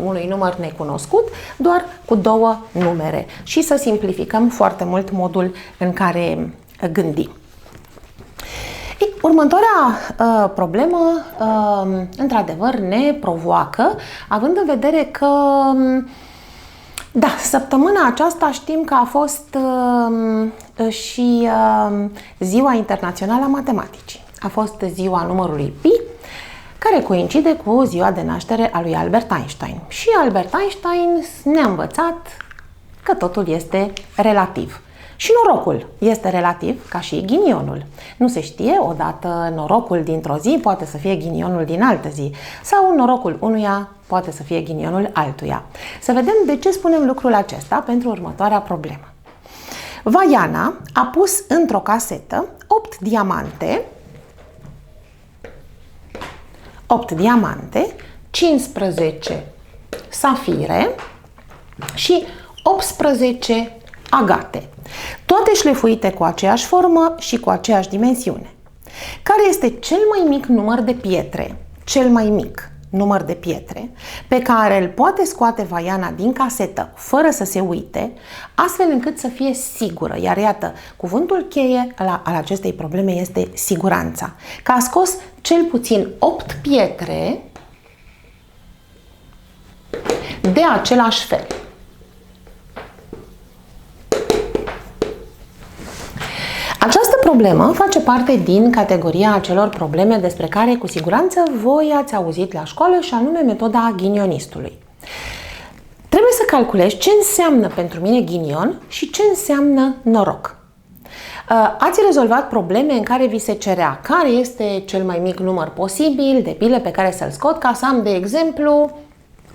unui număr necunoscut, doar cu două numere și să simplificăm foarte mult modul în care gândim. Următoarea problemă, într-adevăr, ne provoacă, având în vedere că, da, săptămâna aceasta știm că a fost și Ziua Internațională a Matematicii. A fost ziua numărului pi, care coincide cu ziua de naștere a lui Albert Einstein. Și Albert Einstein ne-a învățat că totul este relativ. Și norocul este relativ, ca și ghinionul. Nu se știe, odată norocul dintr-o zi poate să fie ghinionul din altă zi, sau norocul unuia poate să fie ghinionul altuia. Să vedem de ce spunem lucrul acesta pentru următoarea problemă. Vaiana a pus într-o casetă 8 diamante, 15 safire și 18 agate, toate șlefuite cu aceeași formă și cu aceeași dimensiune. Care este cel mai mic număr de pietre, pe care îl poate scoate Vaiana din casetă fără să se uite, astfel încât să fie sigură? Iar iată, cuvântul cheie al acestei probleme este siguranța. Că a scos cel puțin 8 pietre de același fel. Această problemă face parte din categoria acelor probleme despre care cu siguranță voi ați auzit la școală, și anume metoda ghinionistului. Trebuie să calculezi ce înseamnă pentru mine ghinion și ce înseamnă noroc. Ați rezolvat probleme în care vi se cerea care este cel mai mic număr posibil de pile pe care să-l scot ca să am, de exemplu,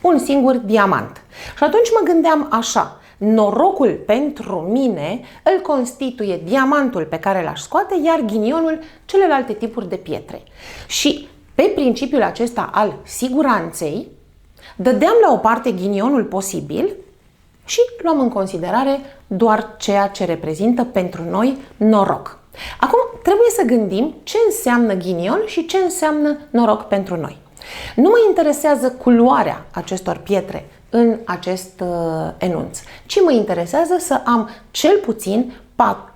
un singur diamant. Și atunci mă gândeam așa: norocul pentru mine îl constituie diamantul pe care l-aș scoate, iar ghinionul celelalte tipuri de pietre. Și pe principiul acesta al siguranței, dădeam la o parte ghinionul posibil și luam în considerare doar ceea ce reprezintă pentru noi noroc. Acum trebuie să gândim ce înseamnă ghinion și ce înseamnă noroc pentru noi. Nu mă interesează culoarea acestor pietre în acest enunț, ci mă interesează să am cel puțin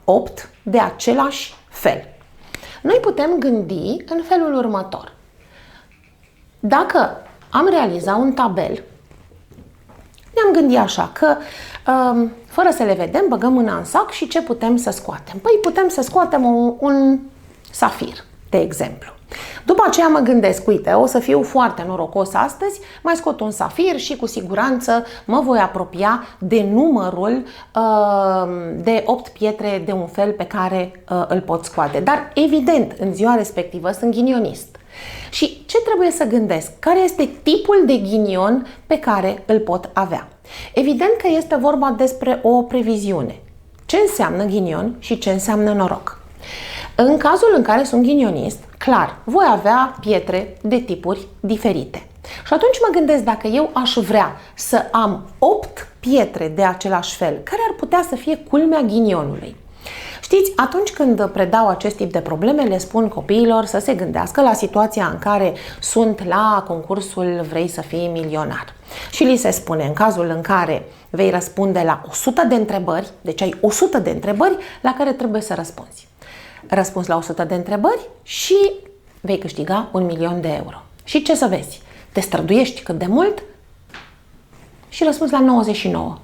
8 de același fel. Noi putem gândi în felul următor. Dacă am realizat un tabel, ne-am gândit așa că, fără să le vedem, băgăm mâna în sac și ce putem să scoatem? Păi putem să scoatem un safir, de exemplu. După aceea mă gândesc, uite, o să fiu foarte norocos astăzi, mai scot un safir și cu siguranță mă voi apropia de numărul de 8 pietre de un fel pe care îl pot scoate. Dar evident, în ziua respectivă sunt ghinionist. Și ce trebuie să gândesc? Care este tipul de ghinion pe care îl pot avea? Evident că este vorba despre o previziune. Ce înseamnă ghinion și ce înseamnă noroc? În cazul în care sunt ghinionist, clar, voi avea pietre de tipuri diferite. Și atunci mă gândesc, dacă eu aș vrea să am 8 pietre de același fel, care ar putea să fie culmea ghinionului? Știți, atunci când predau acest tip de probleme, le spun copiilor să se gândească la situația în care sunt la concursul Vrei să fii milionar. Și li se spune, în cazul în care vei răspunde la 100 de întrebări, deci ai 100 de întrebări la care trebuie să răspunzi. Răspunzi la 100 de întrebări și vei câștiga 1.000.000 de euro. Și ce să vezi? Te străduiești cât de mult și răspunzi la 99.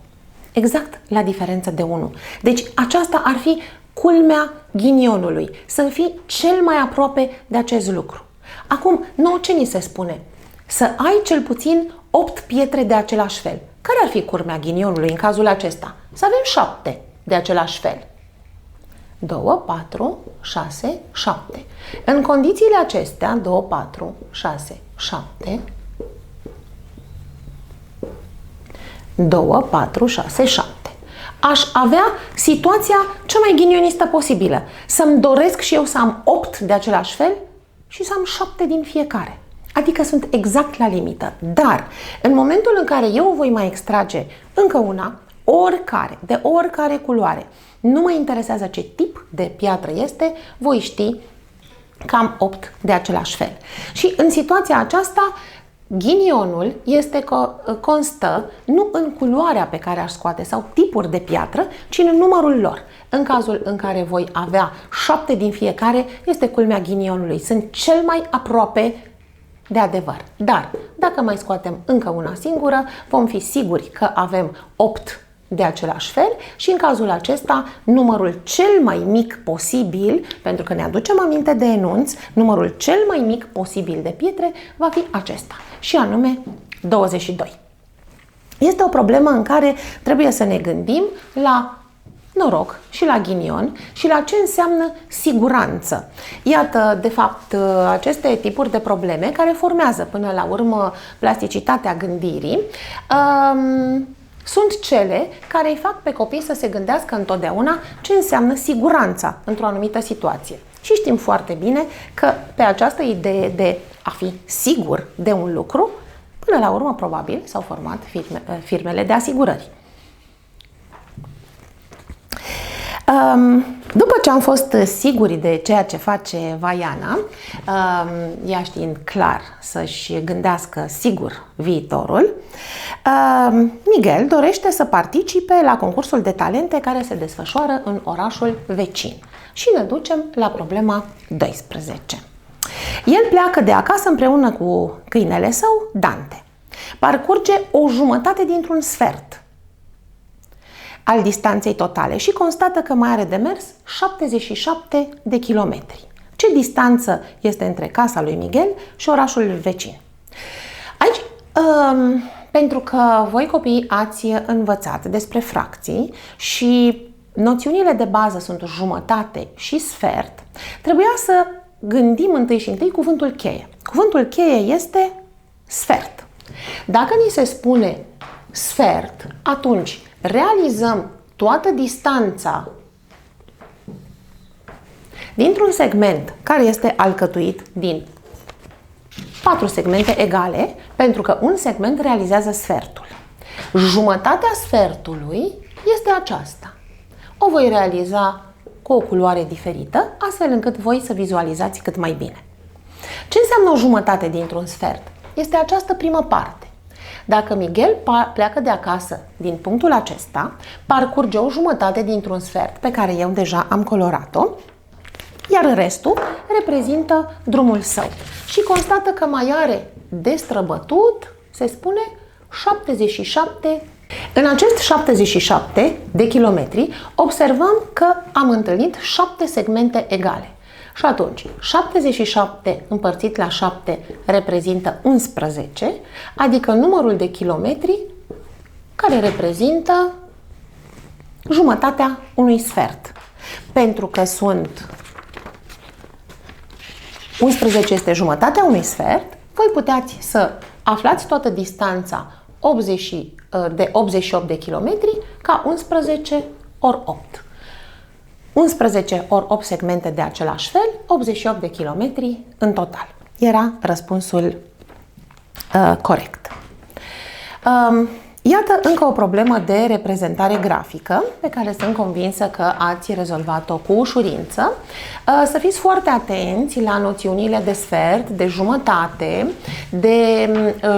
Exact la diferență de 1. Deci aceasta ar fi culmea ghinionului, să fii cel mai aproape de acest lucru. Acum, nouă ce ni se spune? Să ai cel puțin 8 pietre de același fel. Care ar fi culmea ghinionului în cazul acesta? Să avem 7 de același fel. 2, 4, 6, 7. În condițiile acestea, 2, 4, 6, 7, 2, 4, 6, 7. Aș avea situația cea mai ghinionistă posibilă. Să-mi doresc și eu să am 8 de același fel și să am 7 din fiecare. Adică sunt exact la limită. Dar, în momentul în care eu voi mai extrage încă una, de oricare culoare, nu mă interesează ce tip de piatră este, voi ști că am 8 de același fel. Și în situația aceasta, ghinionul constă nu în culoarea pe care aș scoate sau tipuri de piatră, ci în numărul lor. În cazul în care voi avea 7 din fiecare, este culmea ghinionului. Sunt cel mai aproape de adevăr. Dar, dacă mai scoatem încă una singură, vom fi siguri că avem 8 de același fel și în cazul acesta numărul cel mai mic posibil, pentru că ne aducem aminte de enunț, numărul cel mai mic posibil de pietre va fi acesta și anume 22. Este o problemă în care trebuie să ne gândim la noroc și la ghinion și la ce înseamnă siguranță. Iată, de fapt, aceste tipuri de probleme care formează până la urmă plasticitatea gândirii sunt cele care îi fac pe copii să se gândească întotdeauna ce înseamnă siguranța într-o anumită situație. Și știm foarte bine că pe această idee de a fi sigur de un lucru, până la urmă, probabil, s-au format firmele de asigurări. După ce am fost siguri de ceea ce face Vaiana, ea știind clar să-și gândească sigur viitorul, Miguel dorește să participe la concursul de talente care se desfășoară în orașul vecin. Și ne ducem la problema 12. El pleacă de acasă împreună cu câinele său, Dante. Parcurge o jumătate dintr-un sfert al distanței totale și constată că mai are de mers 77 de kilometri. Ce distanță este între casa lui Miguel și orașul vecin? Aici, pentru că voi copiii ați învățat despre fracții și noțiunile de bază sunt jumătate și sfert, trebuia să gândim întâi și întâi cuvântul cheie. Cuvântul cheie este sfert. Dacă ni se spune sfert, atunci realizăm toată distanța dintr-un segment care este alcătuit din 4 segmente egale, pentru că un segment realizează sfertul. Jumătatea sfertului este aceasta. O voi realiza cu o culoare diferită, astfel încât voi să vizualizați cât mai bine. Ce înseamnă o jumătate dintr-un sfert? Este această primă parte. Dacă Miguel pleacă de acasă din punctul acesta, parcurge o jumătate dintr-un sfert pe care eu deja am colorat-o, iar restul reprezintă drumul său. Și constată că mai are de străbătut, se spune, 77. În acest 77 de kilometri observăm că am întâlnit 7 segmente egale. Și atunci, 77 împărțit la 7 reprezintă 11, adică numărul de kilometri care reprezintă jumătatea unui sfert. Pentru că 11 este jumătatea unui sfert, voi puteți să aflați toată distanța de 88 de kilometri ca 11 ori 8. 11 ori 8 segmente de același fel, 88 de kilometri în total. Era răspunsul corect. Iată încă o problemă de reprezentare grafică pe care sunt convinsă că ați rezolvat-o cu ușurință. Să fiți foarte atenți la noțiunile de sfert, de jumătate, de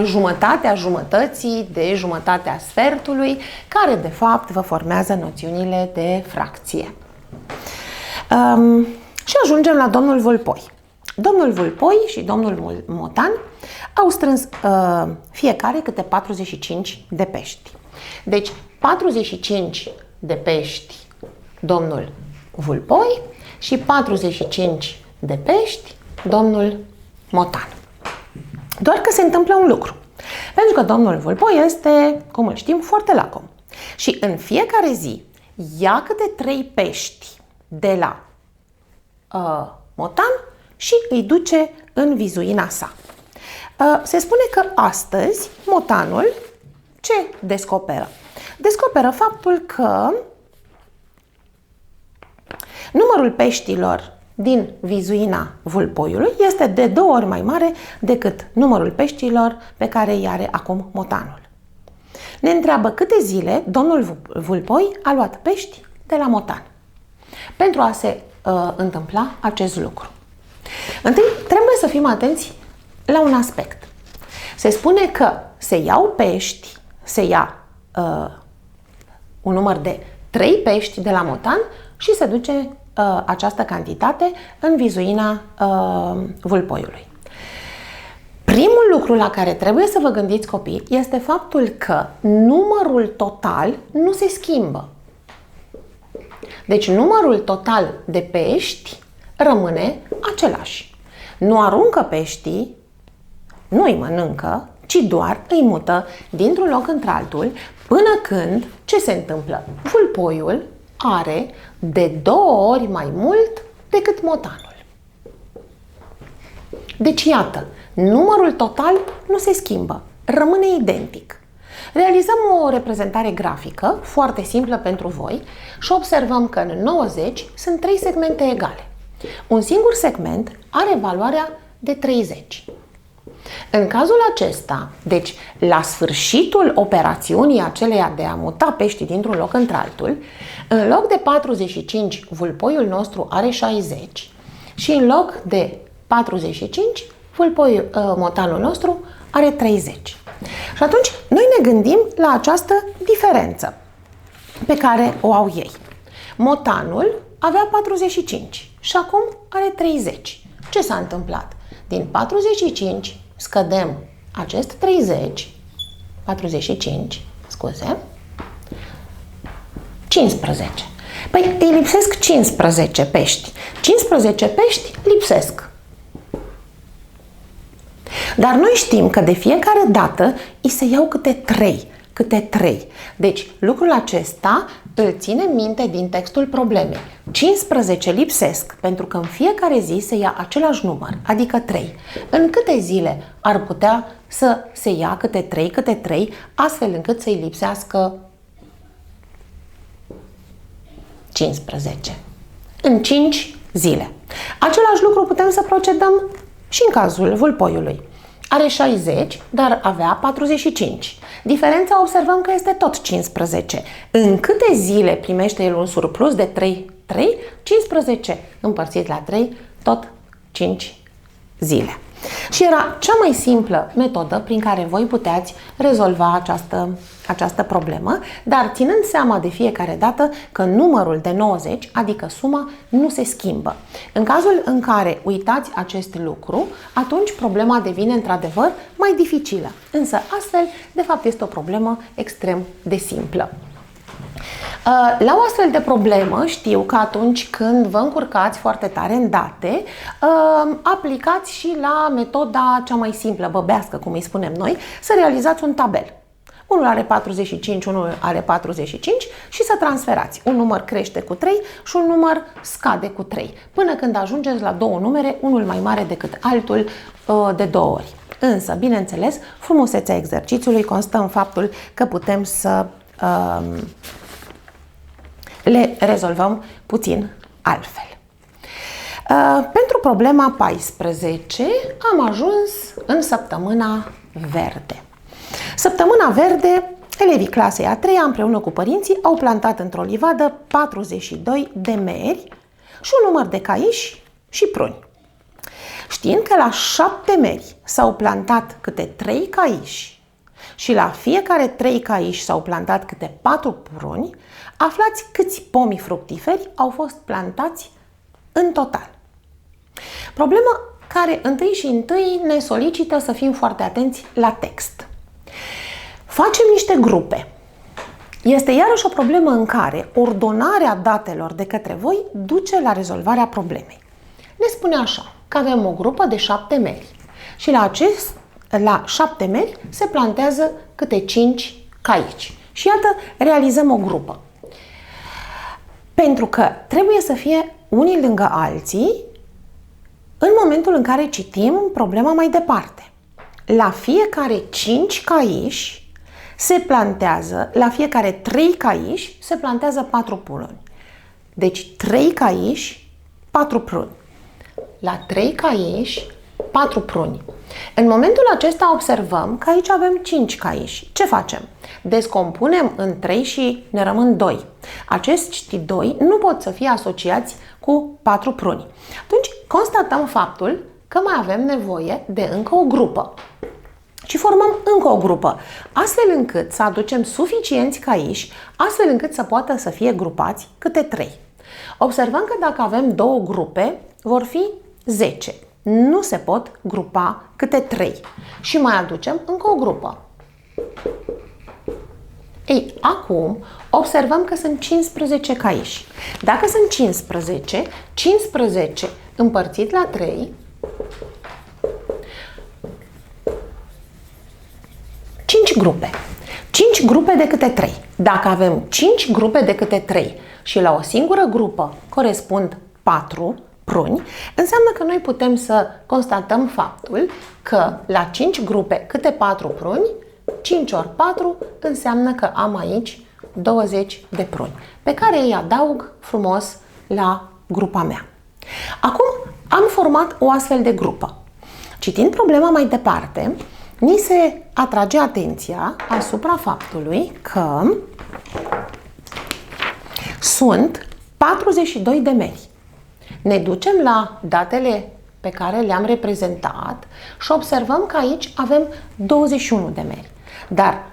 jumătatea jumătății, de jumătatea sfertului, care de fapt vă formează noțiunile de fracție. Și ajungem la domnul Vulpoi. Domnul Vulpoi și domnul Motan au strâns fiecare câte 45 de pești. Deci 45 de pești domnul Vulpoi și 45 de pești domnul Motan. Doar că se întâmplă un lucru. Pentru că domnul Vulpoi este, cum îl știm, foarte lacom. Și în fiecare zi ia câte 3 pești de la Motan și îi duce în vizuina sa. Se spune că astăzi Motanul ce descoperă? Descoperă faptul că numărul peștilor din vizuina Vulpoiului este de 2 ori mai mare decât numărul peștilor pe care îi are acum Motanul. Ne întreabă câte zile domnul Vulpoi a luat pești de la Motan pentru a se întâmpla acest lucru. Întâi, trebuie să fim atenți la un aspect. Se spune că se iau pești, se ia un număr de 3 pești de la Motan și se duce această cantitate în vizuina Vulpoiului. Primul lucru la care trebuie să vă gândiți, copii, este faptul că numărul total nu se schimbă. Deci numărul total de pești rămâne același. Nu aruncă peștii, nu îi mănâncă, ci doar îi mută dintr-un loc într-altul până când, ce se întâmplă? Vulpoiul are de 2 ori mai mult decât motanul. Deci iată, numărul total nu se schimbă, rămâne identic. Realizăm o reprezentare grafică foarte simplă pentru voi și observăm că în 90 sunt 3 segmente egale. Un singur segment are valoarea de 30. În cazul acesta, deci la sfârșitul operațiunii aceleia de a muta peștii dintr-un loc într-altul, în loc de 45, vulpoiul nostru are 60 și în loc de 45, motanul nostru are 30. Și atunci noi ne gândim la această diferență pe care o au ei. Motanul avea 45 și acum are 30. Ce s-a întâmplat? Din 45 scădem acest 15. Păi îi lipsesc 15 pești. 15 pești lipsesc. Dar noi știm că de fiecare dată îi se iau câte 3. Deci lucrul acesta îl ținem minte din textul problemei. 15 lipsesc pentru că în fiecare zi se ia același număr, adică 3. În câte zile ar putea să se ia câte 3, astfel încât să-i lipsească 15? În 5 zile. Același lucru putem să procedăm și în cazul vulpoiului. Are 60, dar avea 45. Diferența observăm că este tot 15. În câte zile primește el un surplus de 3? 15 împărțit la 3, tot 5 zile. Și era cea mai simplă metodă prin care voi puteați rezolva această problemă, dar ținând seama de fiecare dată că numărul de 90, adică suma, nu se schimbă. În cazul în care uitați acest lucru, atunci problema devine într-adevăr mai dificilă. Însă astfel, de fapt, este o problemă extrem de simplă. La o astfel de problemă știu că atunci când vă încurcați foarte tare în date, aplicați și la metoda cea mai simplă, băbească, cum îi spunem noi, să realizați un tabel. Unul are 45, unul are 45 și să transferați. Un număr crește cu 3 și un număr scade cu 3, până când ajungeți la 2 numere, unul mai mare decât altul de 2 ori. Însă, bineînțeles, frumusețea exercițiului constă în faptul că putem să le rezolvăm puțin altfel. Pentru problema 14 am ajuns în săptămâna verde. Săptămâna verde, elevii clasei a 3-a împreună cu părinții au plantat într-o livadă 42 de meri și un număr de caiși și pruni. Știind că la 7 meri s-au plantat câte 3 caiși și la fiecare 3 caiși s-au plantat câte 4 pruni, aflați câți pomi fructiferi au fost plantați în total. Problema care întâi ne solicită să fim foarte atenți la text. Facem niște grupe. Este iarăși o problemă în care ordonarea datelor de către voi duce la rezolvarea problemei. Ne spune așa, că avem o grupă de 7 meri și la 7 meri se plantează câte 5 caici. Și iată, realizăm o grupă. Pentru că trebuie să fie unii lângă alții în momentul în care citim problema mai departe. La fiecare 5 caiși se plantează, la fiecare 3 caiși se plantează 4 pruni. Deci 3 caiși, 4 pruni. La 3 caiși, 4 pruni. În momentul acesta observăm că aici avem 5 caiși. Ce facem? Descompunem în 3 și ne rămân 2. Acești 2 nu pot să fie asociați cu 4 pruni. Atunci constatăm faptul că mai avem nevoie de încă o grupă. Și formăm încă o grupă, astfel încât să aducem suficienți caiși, astfel încât să poată să fie grupați câte 3. Observăm că dacă avem 2 grupe, vor fi 10. nu se pot grupa câte 3. Și mai aducem încă o grupă. Ei, acum observăm că sunt 15 caiși. Dacă sunt 15, 15 împărțit la 3, 5 grupe. 5 grupe de câte 3. Dacă avem 5 grupe de câte 3 și la o singură grupă corespund 4 pruni, înseamnă că noi putem să constatăm faptul că la 5 grupe câte 4 pruni, 5 ori 4 înseamnă că am aici 20 de pruni, pe care îi adaug frumos la grupa mea. Acum am format o astfel de grupă. Citind problema mai departe, ni se atrage atenția asupra faptului că sunt 42 de meri. Ne ducem la datele pe care le-am reprezentat și observăm că aici avem 21 de meri. Dar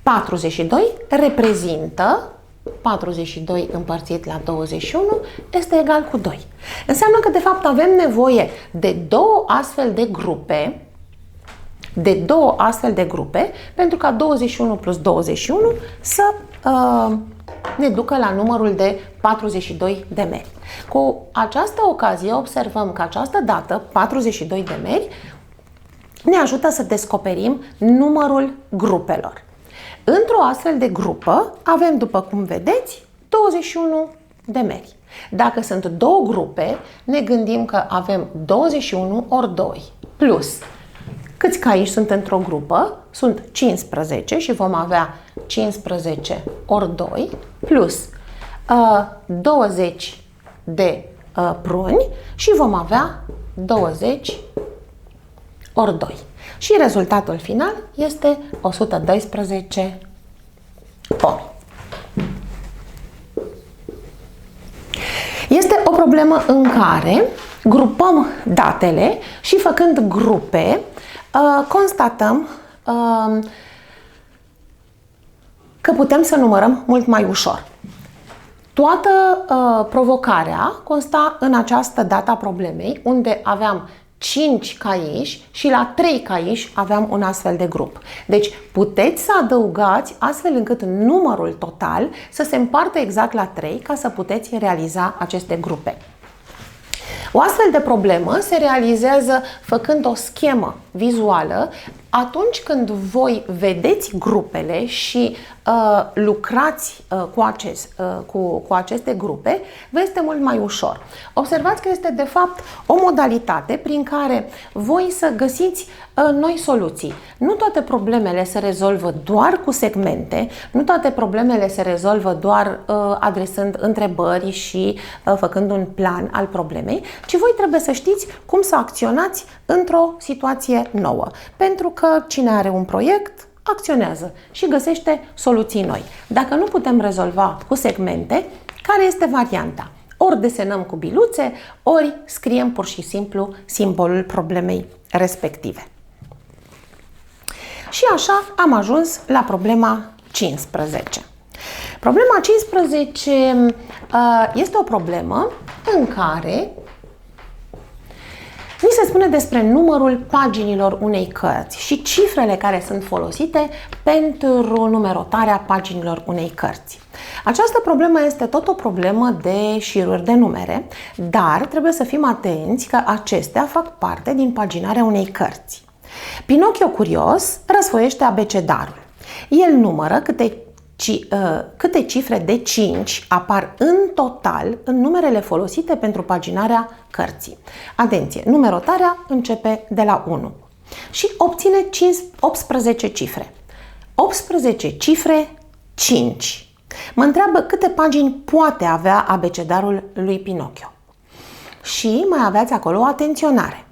42 reprezintă 42 împărțit la 21 este egal cu 2. Înseamnă că de fapt avem nevoie de două astfel de grupe pentru ca 21 plus 21 să ne ducă la numărul de 42 de meri. Cu această ocazie observăm că această dată, 42 de meri, ne ajută să descoperim numărul grupelor. Într-o astfel de grupă avem, după cum vedeți, 21 de meri. Dacă sunt două grupe, ne gândim că avem 21 ori 2 plus câți caiși sunt într-o grupă? Sunt 15 și vom avea 15 ori 2 plus 20 de pruni și vom avea 20 ori 2. Și rezultatul final este 112 pomi. Este o problemă în care grupăm datele și făcând grupe constatăm că putem să numărăm mult mai ușor. Toată provocarea consta în această dată a problemei, unde aveam 5 caiși și la 3 caiși aveam un astfel de grup. Deci puteți să adăugați astfel încât numărul total să se împartă exact la 3 ca să puteți realiza aceste grupe. O astfel de problemă se realizează făcând o schemă vizuală atunci când voi vedeți grupele și lucrați cu aceste grupe, vă este mult mai ușor. Observați că este de fapt o modalitate prin care voi să găsiți noi soluții. Nu toate problemele se rezolvă doar cu segmente, nu toate problemele se rezolvă doar adresând întrebări și făcând un plan al problemei, ci voi trebuie să știți cum să acționați într-o situație nouă. Pentru că cine are un proiect acționează și găsește soluții noi. Dacă nu putem rezolva cu segmente, care este varianta? Ori desenăm cu biluțe, ori scriem pur și simplu simbolul problemei respective. Și așa am ajuns la problema 15. Problema 15 este o problemă în care ni se spune despre numărul paginilor unei cărți și cifrele care sunt folosite pentru numerotarea paginilor unei cărți. Această problemă este tot o problemă de șiruri de numere, dar trebuie să fim atenți că acestea fac parte din paginarea unei cărți. Pinocchio curios răsfoiește abecedarul. El numără câte cifre de 5 apar în total în numerele folosite pentru paginarea cărții. Atenție, numerotarea începe de la 1 și obține 18 cifre. 18 cifre, 5. Mă întreabă câte pagini poate avea abecedarul lui Pinocchio. Și mai aveați acolo o atenționare.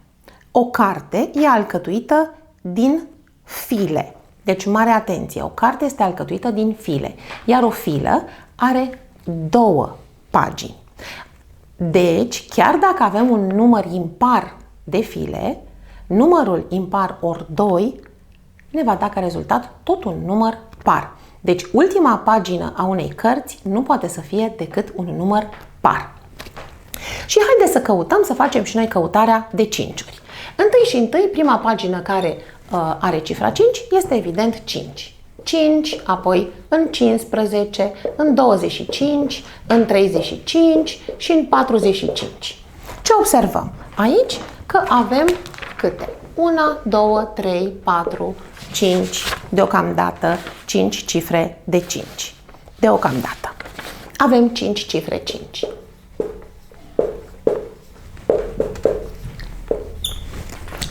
O carte e alcătuită din file. Deci, mare atenție, o carte este alcătuită din file, iar o filă are 2 pagini. Deci, chiar dacă avem un număr impar de file, numărul impar ori 2 ne va da ca rezultat tot un număr par. Deci, ultima pagină a unei cărți nu poate să fie decât un număr par. Și haideți să căutăm, să facem și noi căutarea de 5-uri. Întâi, prima pagină care are cifra 5 este evident 5. 5, apoi în 15, în 25, în 35 și în 45. Ce observăm? Aici că avem câte? 1, 2, 3, 4, 5, deocamdată 5 cifre de 5. Deocamdată. Avem 5 cifre 5.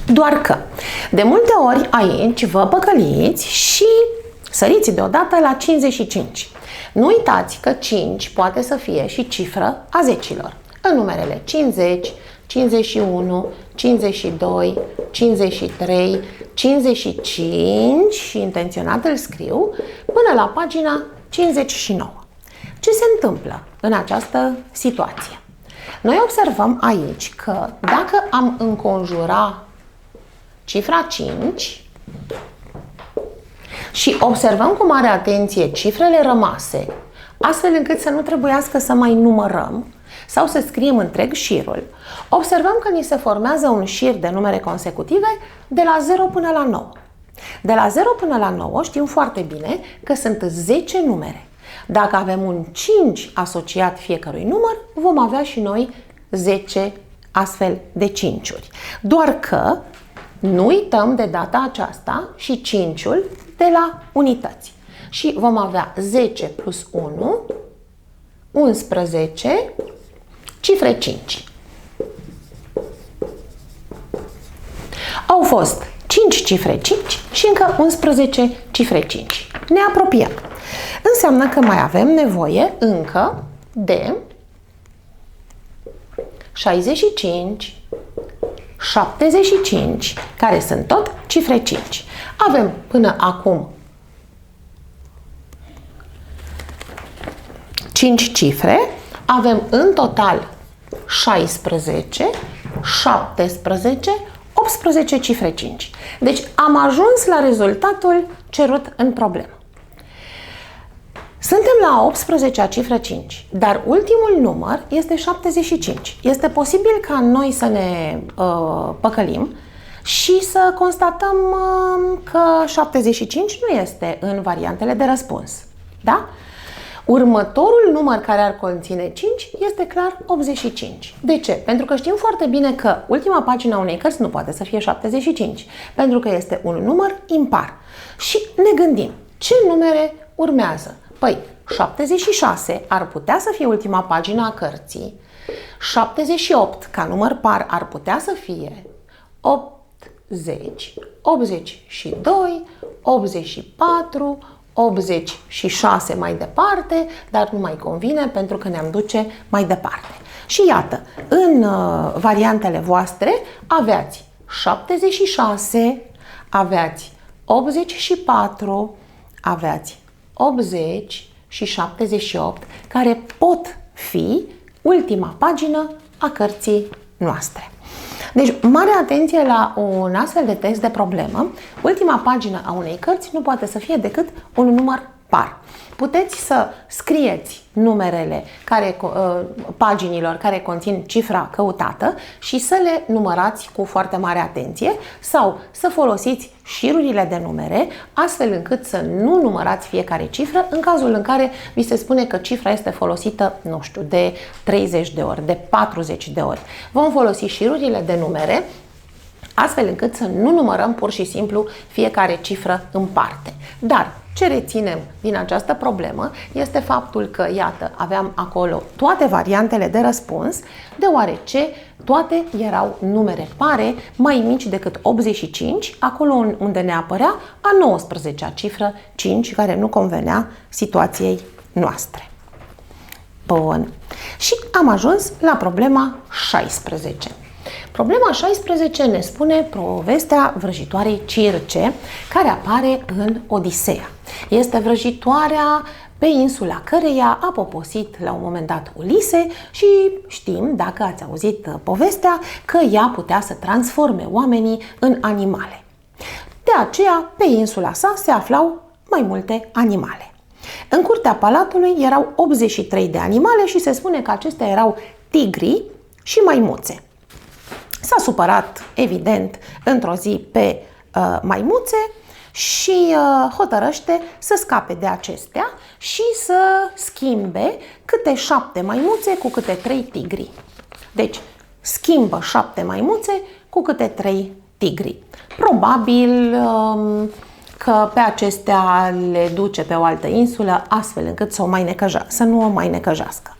Doar că, de multe ori aici vă păcăliți și săriți deodată la 55. Nu uitați că 5 poate să fie și cifră a zecilor. În numerele 50, 51, 52, 53, 55 și intenționat îl scriu până la pagina 59. Ce se întâmplă în această situație? Noi observăm aici că dacă am înconjura cifra 5 și observăm cu mare atenție cifrele rămase, astfel încât să nu trebuiască să mai numărăm sau să scriem întreg șirul, observăm că ni se formează un șir de numere consecutive de la 0 până la 9. De la 0 până la 9 știm foarte bine că sunt 10 numere. Dacă avem un 5 asociat fiecărui număr, vom avea și noi 10 astfel de 5-uri. Doar că nu uităm de data aceasta și 5-ul de la unități. Și vom avea 10 plus 1, 11, cifre 5. Au fost 5 cifre 5 și încă 11 cifre 5. Ne apropiem. Înseamnă că mai avem nevoie încă de 65, 75, care sunt tot cifre 5. Avem până acum 5 cifre, avem în total 16, 17, 18 cifre 5. Deci am ajuns la rezultatul cerut în problemă. Suntem la 18-a cifră 5, dar ultimul număr este 75. Este posibil ca noi să ne păcălim și să constatăm că 75 nu este în variantele de răspuns. Da? Următorul număr care ar conține 5 este clar 85. De ce? Pentru că știm foarte bine că ultima pagină a unei cărți nu poate să fie 75, pentru că este un număr impar. Și ne gândim, ce numere urmează? Păi, 76 ar putea să fie ultima pagină a cărții, 78 ca număr par ar putea să fie 80, 82, 84, 86 mai departe, dar nu mai convine pentru că ne-am duce mai departe. Și iată, în variantele voastre aveați 76, aveați 84, aveați 80 și 78, care pot fi ultima pagină a cărții noastre. Deci, mare atenție la un astfel de text de problemă. Ultima pagină a unei cărți nu poate să fie decât un număr par. Puteți să scrieți numerele paginilor care conțin cifra căutată și să le numărați cu foarte mare atenție sau să folosiți șirurile de numere astfel încât să nu numărați fiecare cifră în cazul în care vi se spune că cifra este folosită, nu știu, de 30 de ori, de 40 de ori. Vom folosi șirurile de numere astfel încât să nu numărăm pur și simplu fiecare cifră în parte. Dar ce reținem din această problemă este faptul că, iată, aveam acolo toate variantele de răspuns, deoarece toate erau numere pare mai mici decât 85, acolo unde ne apărea a 19-a cifră 5, care nu convenea situației noastre. Bun. Și am ajuns la problema 16. Problema 16 ne spune povestea vrăjitoarei Circe, care apare în Odiseea. Este vrăjitoarea pe insula căreia a poposit la un moment dat Ulise și știm, dacă ați auzit povestea, că ea putea să transforme oamenii în animale. De aceea, pe insula sa se aflau mai multe animale. În curtea palatului erau 83 de animale și se spune că acestea erau tigri și maimuțe. S-a supărat, evident, într-o zi pe maimuțe și hotărăște să scape de acestea și să schimbe câte 7 maimuțe cu câte 3 tigri. Deci, schimbă 7 maimuțe cu câte 3 tigri. Probabil că pe acestea le duce pe o altă insulă, astfel încât să nu o mai necăjească.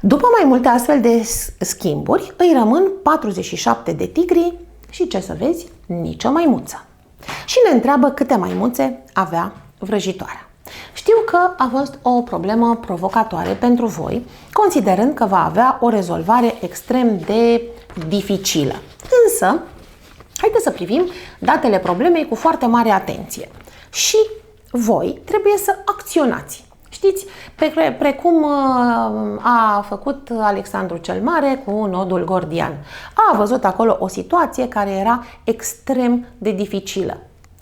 După mai multe astfel de schimburi, îi rămân 47 de tigri și, ce să vezi, nicio maimuță. Și ne întreabă câte maimuțe avea vrăjitoarea. Știu că a fost o problemă provocatoare pentru voi, considerând că va avea o rezolvare extrem de dificilă. Însă, haideți să privim datele problemei cu foarte mare atenție. Și voi trebuie să acționați. Știți, precum a făcut Alexandru cel Mare cu nodul gordian. A văzut acolo o situație care era extrem de dificilă.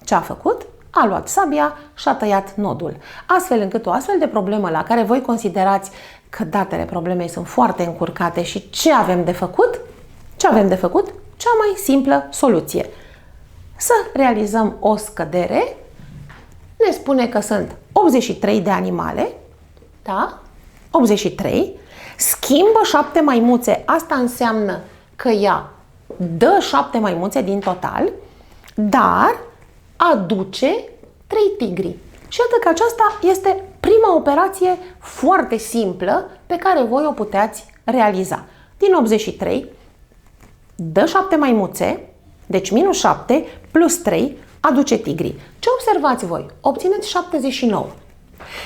Ce a făcut? A luat sabia și a tăiat nodul. Astfel încât o astfel de problemă la care voi considerați că datele problemei sunt foarte încurcate și ce avem de făcut? Ce avem de făcut? Cea mai simplă soluție. Să realizăm o scădere. Ne spune că sunt 83 de animale, da? 83. Schimbă 7 maimuțe. Asta înseamnă că ea dă 7 maimuțe din total, dar aduce 3 tigri. Și iată că aceasta este prima operație foarte simplă pe care voi o puteți realiza. Din 83, dă 7 maimuțe, deci minus 7 plus 3 aduce tigri. Ce observați voi? Obțineți 79.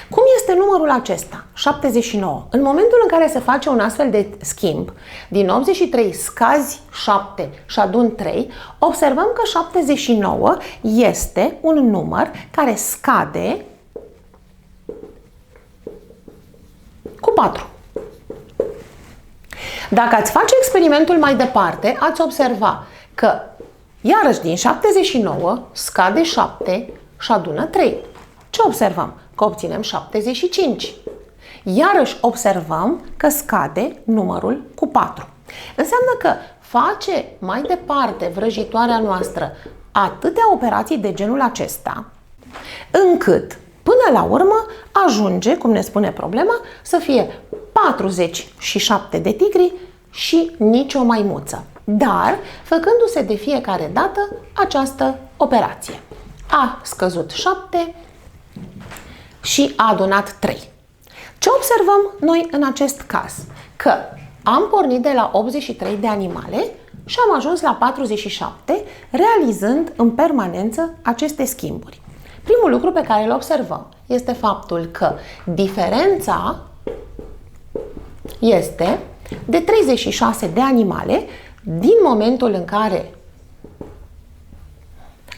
Cum este numărul acesta? 79. În momentul în care se face un astfel de schimb, din 83 scazi 7 și adun 3, observăm că 79 este un număr care scade cu 4. Dacă ați face experimentul mai departe, ați observa că iarăși din 79 scade 7 și adună 3. Ce observăm? Că obținem 75. Iarăși observăm că scade numărul cu 4. Înseamnă că face mai departe vrăjitoarea noastră atâtea operații de genul acesta, încât până la urmă ajunge, cum ne spune problema, să fie 47 de tigri și nicio maimuță, dar făcându-se de fiecare dată această operație. A scăzut 7 și a adunat 3. Ce observăm noi în acest caz? Că am pornit de la 83 de animale și am ajuns la 47, realizând în permanență aceste schimburi. Primul lucru pe care îl observăm este faptul că diferența este de 36 de animale din momentul în care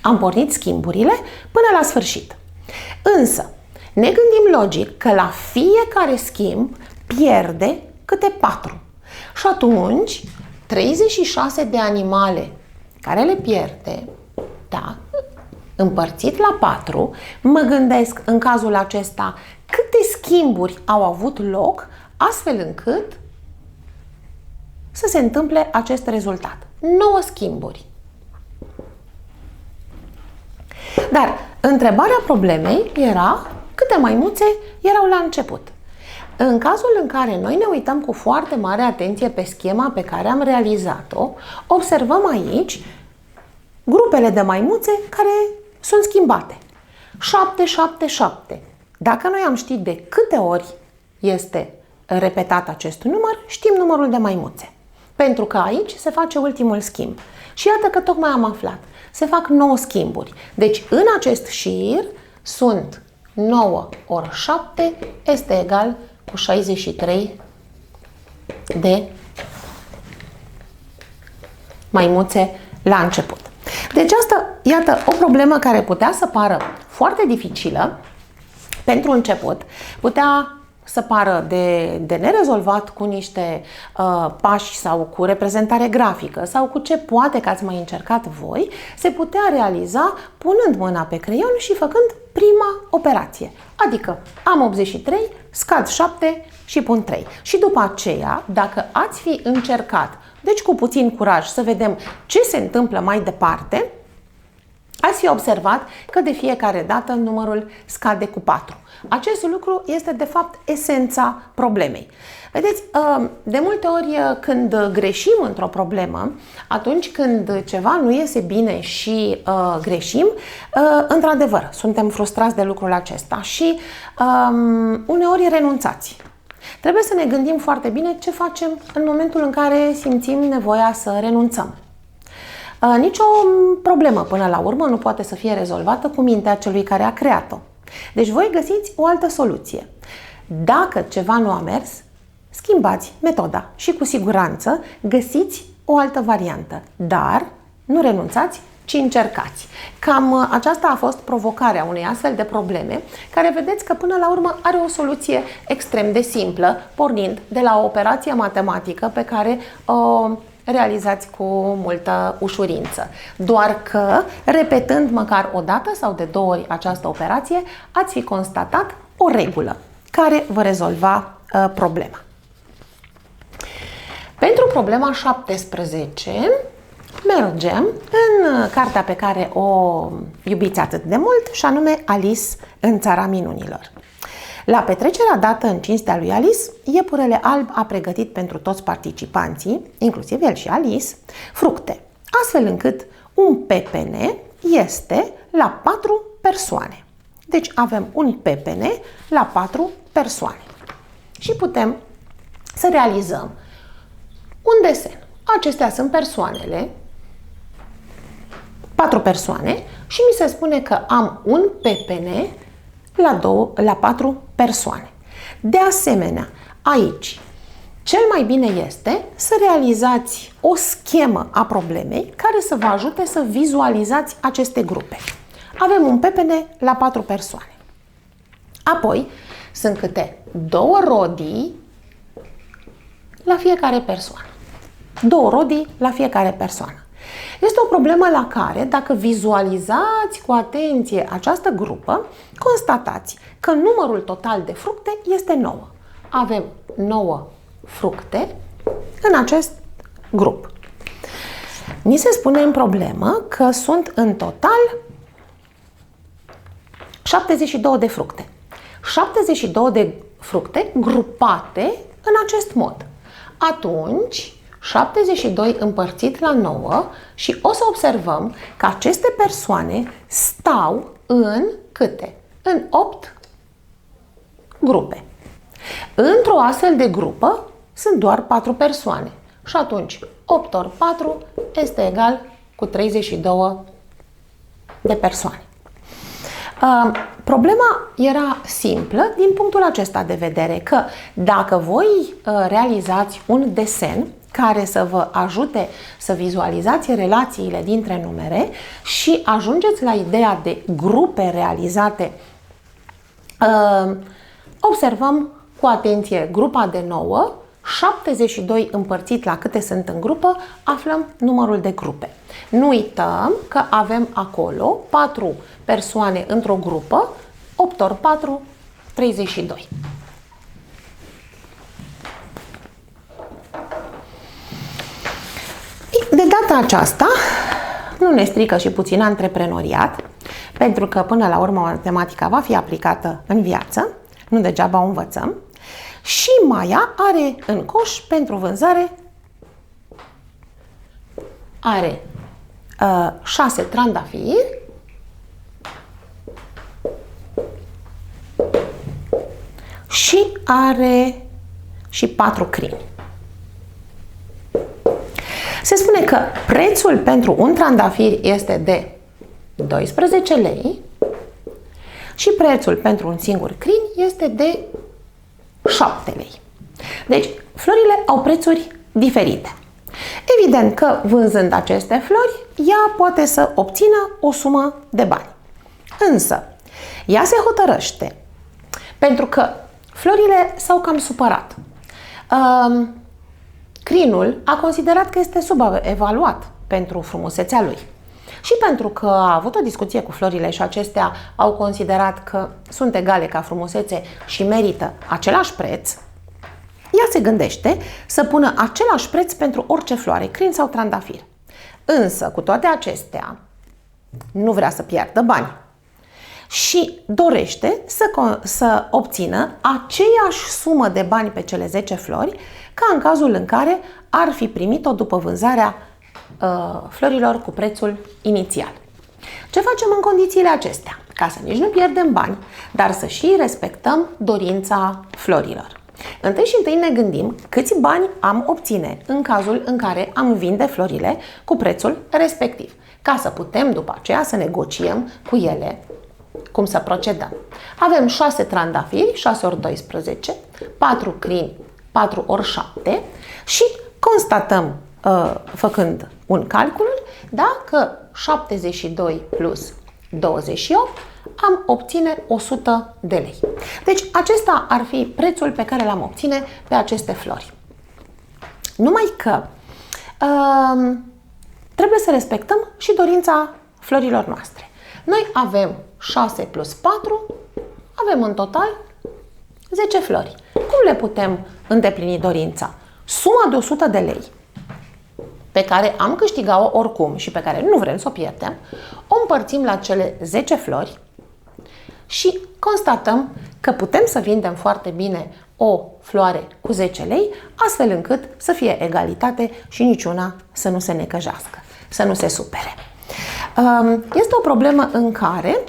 am pornit schimburile până la sfârșit. Însă, ne gândim logic că la fiecare schimb pierde câte 4. Și atunci, 36 de animale care le pierde, da, împărțit la 4, mă gândesc în cazul acesta câte schimburi au avut loc, astfel încât să se întâmple acest rezultat. 9 schimburi. Dar întrebarea problemei era câte maimuțe erau la început. În cazul în care noi ne uităm cu foarte mare atenție pe schema pe care am realizat-o, observăm aici grupele de maimuțe care sunt schimbate. 7, 7, 7. Dacă noi am ști de câte ori este repetat acest număr, știm numărul de maimuțe. Pentru că aici se face ultimul schimb. Și iată că tocmai am aflat. Se fac 9 schimburi. Deci în acest șir sunt 9 ori 7 este egal cu 63 de maimuțe la început. Deci asta, iată, o problemă care putea să pară foarte dificilă pentru început, putea să pară de nerezolvat cu niște pași sau cu reprezentare grafică sau cu ce poate că ați mai încercat voi, se putea realiza punând mâna pe creion și făcând prima operație. Adică am 83, scad 7 și pun 3. Și după aceea, dacă ați fi încercat, deci cu puțin curaj, să vedem ce se întâmplă mai departe, ați fi observat că de fiecare dată numărul scade cu 4. Acest lucru este de fapt esența problemei. Vedeți, de multe ori când greșim într-o problemă, atunci când ceva nu iese bine și greșim, într-adevăr, suntem frustrați de lucrul acesta și uneori renunțați. Trebuie să ne gândim foarte bine ce facem în momentul în care simțim nevoia să renunțăm. Nicio problemă până la urmă nu poate să fie rezolvată cu mintea celui care a creat-o. Deci voi găsiți o altă soluție. Dacă ceva nu a mers, schimbați metoda și cu siguranță găsiți o altă variantă. Dar nu renunțați, ci încercați. Cam aceasta a fost provocarea unei astfel de probleme, care vedeți că până la urmă are o soluție extrem de simplă, pornind de la o operație matematică pe care o realizați cu multă ușurință. Doar că, repetând măcar o dată sau de 2 ori această operație, ați fi constatat o regulă care vă rezolva problema. Pentru problema 17, mergem în cartea pe care o iubiți atât de mult, și anume Alice în Țara Minunilor. La petrecerea dată în cinstea lui Alice, iepurele alb a pregătit pentru toți participanții, inclusiv el și Alice, fructe, astfel încât un pepene este la 4 persoane. Deci avem un pepene la 4 persoane. Și putem să realizăm un desen. Acestea sunt persoanele, 4 persoane, și mi se spune că am un pepene la 4 persoane. De asemenea, aici, cel mai bine este să realizați o schemă a problemei care să vă ajute să vizualizați aceste grupe. Avem un pepene la 4 persoane. Apoi, sunt câte 2 rodii la fiecare persoană. 2 rodii la fiecare persoană. Este o problemă la care, dacă vizualizați cu atenție această grupă, constatați că numărul total de fructe este 9. Avem 9 fructe în acest grup. Ni se spune în problemă că sunt în total 72 de fructe. 72 de fructe grupate în acest mod. Atunci, 72 împărțit la 9 și o să observăm că aceste persoane stau în câte? În 8 grupe. Într-o astfel de grupă sunt doar 4 persoane. Și atunci 8 ori 4 este egal cu 32 de persoane. Problema era simplă din punctul acesta de vedere, că dacă voi realizați un desen care să vă ajute să vizualizați relațiile dintre numere și ajungeți la ideea de grupe realizate, observăm cu atenție grupa de 9, 72 împărțit la câte sunt în grupă, aflăm numărul de grupe. Nu uităm că avem acolo 4 persoane într-o grupă, 8 ori 4, 32. De data aceasta, nu ne strică și puțin antreprenoriat, pentru că până la urmă matematica va fi aplicată în viață, nu degeaba o învățăm, și Maia are în coș pentru vânzare 6 trandafiri și are și 4 crini. Se spune că prețul pentru un trandafir este de 12 lei și prețul pentru un singur crin este de 7 lei. Deci, florile au prețuri diferite. Evident că vânzând aceste flori, ea poate să obțină o sumă de bani. Însă, ea se hotărăște, pentru că florile s-au cam supărat. Crinul a considerat că este subevaluat pentru frumusețea lui și pentru că a avut o discuție cu florile și acestea au considerat că sunt egale ca frumusețe și merită același preț, ea se gândește să pună același preț pentru orice floare, crin sau trandafir. Însă, cu toate acestea, nu vrea să piardă bani și dorește să obțină aceeași sumă de bani pe cele 10 flori ca în cazul în care ar fi primit-o după vânzarea florilor cu prețul inițial. Ce facem în condițiile acestea? Ca să nici nu pierdem bani, dar să și respectăm dorința florilor. Întâi și întâi ne gândim câți bani am obține în cazul în care am vinde florile cu prețul respectiv, ca să putem după aceea să negociem cu ele cum să procedăm. Avem 6 trandafiri, 6 ori 12, 4 crini, 4 ori 7 și constatăm, făcând un calcul, dacă 72 plus 28 am obține 100 de lei. Deci acesta ar fi prețul pe care l-am obține pe aceste flori. Numai că trebuie să respectăm și dorința florilor noastre. Noi avem 6 plus 4, avem în total 10 flori. Cum le putem îndeplini dorința? Suma de 100 de lei pe care am câștigat-o oricum și pe care nu vrem să o pierdem, o împărțim la cele 10 flori și constatăm că putem să vindem foarte bine o floare cu 10 lei, astfel încât să fie egalitate și niciuna să nu se necăjească, să nu se supere. Este o problemă în care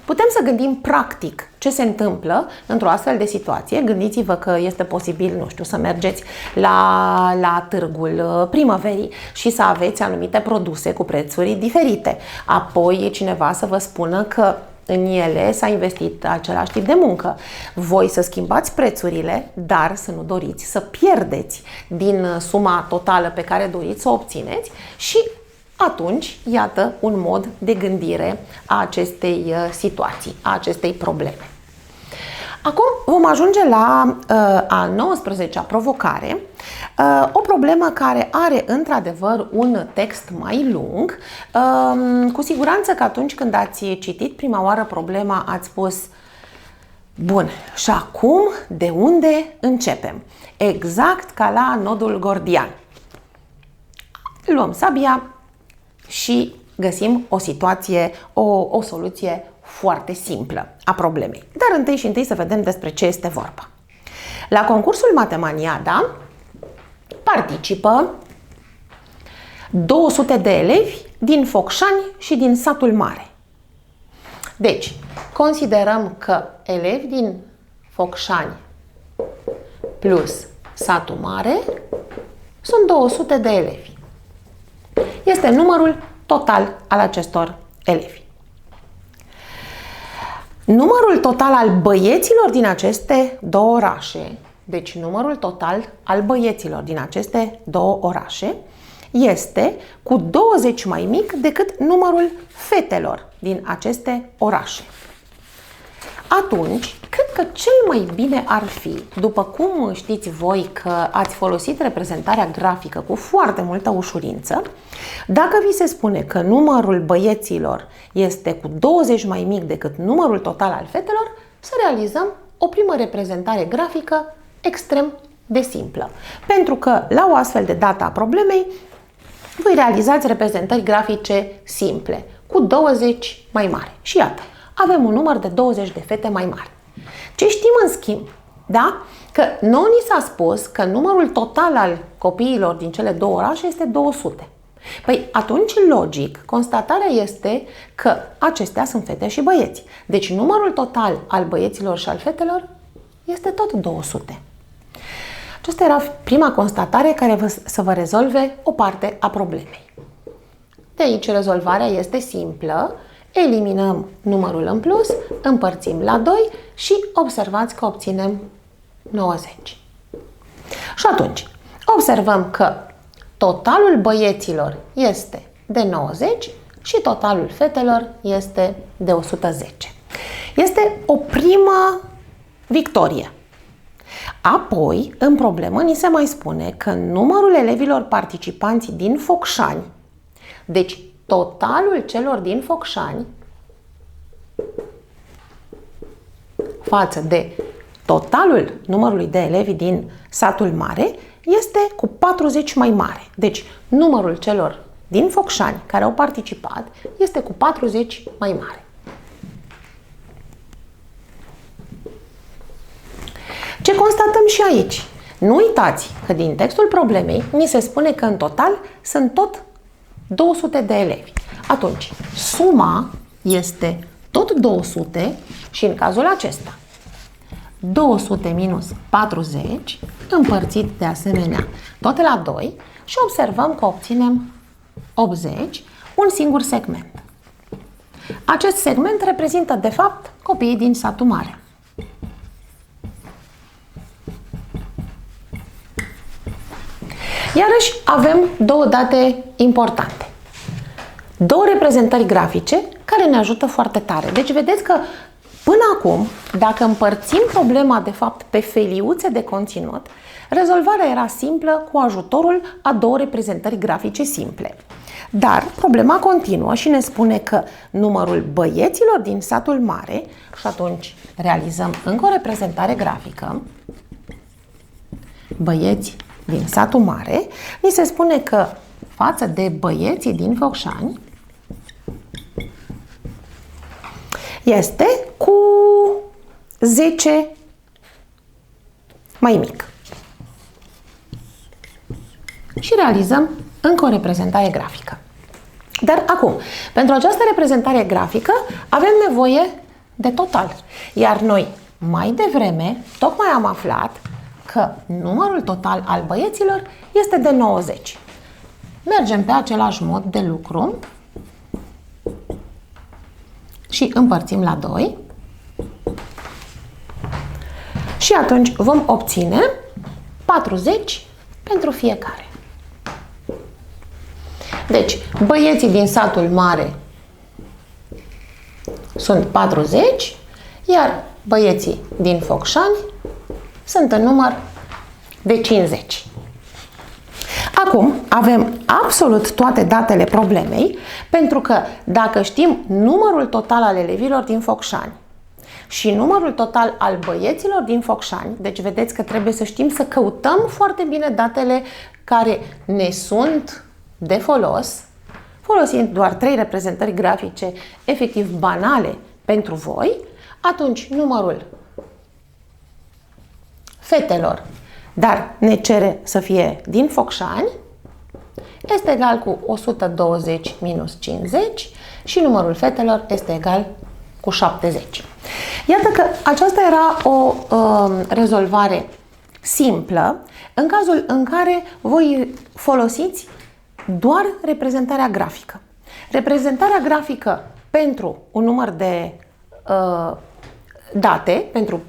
putem să gândim practic ce se întâmplă într-o astfel de situație. Gândiți-vă că este posibil, nu știu, să mergeți la târgul primăverii și să aveți anumite produse cu prețuri diferite. Apoi cineva să vă spună că în ele s-a investit același tip de muncă. Voi să schimbați prețurile, dar să nu doriți să pierdeți din suma totală pe care doriți să o obțineți și atunci, iată un mod de gândire a acestei situații, a acestei probleme. Acum vom ajunge la a 19-a provocare, o problemă care are într-adevăr un text mai lung. Cu siguranță că atunci când ați citit prima oară problema ați spus: bun, și acum de unde începem? Exact ca la nodul gordian. Luăm sabia și găsim o situație, o soluție foarte simplă a problemei. Dar întâi și întâi să vedem despre ce este vorba. La concursul Matemaniada participă 200 de elevi din Focșani și din satul mare. Deci, considerăm că elevi din Focșani plus satul mare sunt 200 de elevi. Este numărul total al acestor elevi. Numărul total al băieților din aceste două orașe, deci numărul total al băieților din aceste două orașe, este cu 20 mai mic decât numărul fetelor din aceste orașe. Atunci, cred că cel mai bine ar fi, după cum știți voi că ați folosit reprezentarea grafică cu foarte multă ușurință, dacă vi se spune că numărul băieților este cu 20 mai mic decât numărul total al fetelor, să realizăm o primă reprezentare grafică extrem de simplă. Pentru că la o astfel de dată a problemei, voi realizați reprezentări grafice simple, cu 20 mai mare. Și iată, avem un număr de 20 de fete mai mari. Ce știm în schimb? Da? Că nouă ni s-a spus că numărul total al copiilor din cele două orașe este 200. Păi atunci, logic, constatarea este că acestea sunt fete și băieți. Deci numărul total al băieților și al fetelor este tot 200. Aceasta era prima constatare care să vă rezolve o parte a problemei. De aici rezolvarea este simplă. Eliminăm numărul în plus, împărțim la 2 și observați că obținem 90. Și atunci, observăm că totalul băieților este de 90 și totalul fetelor este de 110. Este o primă victorie. Apoi, în problemă, ni se mai spune că numărul elevilor participanți din Focșani Deci totalul celor din Focșani față de totalul numărului de elevi din satul mare este cu 40 mai mare. Deci numărul celor din Focșani care au participat este cu 40 mai mare. Ce constatăm și aici? Nu uitați că din textul problemei ni se spune că în total sunt tot 200 de elevi. Atunci, suma este tot 200 și în cazul acesta 200 minus 40 împărțit de asemenea tot la 2 și observăm că obținem 80, un singur segment. Acest segment reprezintă de fapt copiii din satul mare. Iarăși avem două date importante. Două reprezentări grafice care ne ajută foarte tare. Deci vedeți că până acum, dacă împărțim problema de fapt pe feliuțe de conținut, rezolvarea era simplă cu ajutorul a două reprezentări grafice simple. Dar problema continuă și ne spune că numărul băieților din satul mare, și atunci realizăm încă o reprezentare grafică, băieți din satul mare, ni se spune că față de băieții din Focșani este cu 10 mai mic. Și realizăm încă o reprezentare grafică. Dar acum, pentru această reprezentare grafică avem nevoie de total. Iar noi, mai devreme, tocmai am aflat că numărul total al băieților este de 90. Mergem pe același mod de lucru și împărțim la 2 și atunci vom obține 40 pentru fiecare. Deci, băieții din satul mare sunt 40, iar băieții din Focșani sunt în număr de 50. Acum avem absolut toate datele problemei, pentru că dacă știm numărul total al elevilor din Focșani și numărul total al băieților din Focșani, deci vedeți că trebuie să știm să căutăm foarte bine datele care ne sunt de folos, folosind doar 3 reprezentări grafice efectiv banale pentru voi, atunci numărul fetelor, dar ne cere să fie din Focșani, este egal cu 120 minus 50 și numărul fetelor este egal cu 70. Iată că aceasta era o rezolvare simplă în cazul în care voi folosiți doar reprezentarea grafică. Reprezentarea grafică pentru un număr de date, pentru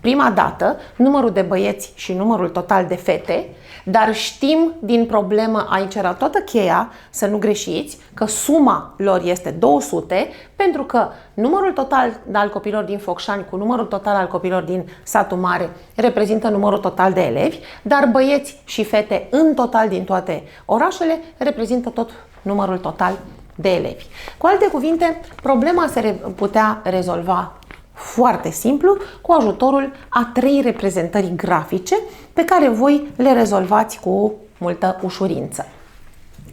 prima dată, numărul de băieți și numărul total de fete, dar știm din problemă, aici era toată cheia, să nu greșiți, că suma lor este 200, pentru că numărul total al copiilor din Focșani cu numărul total al copiilor din satul mare reprezintă numărul total de elevi, dar băieți și fete în total din toate orașele reprezintă tot numărul total de elevi. Cu alte cuvinte, problema se putea rezolva foarte simplu, cu ajutorul a 3 reprezentări grafice pe care voi le rezolvați cu multă ușurință.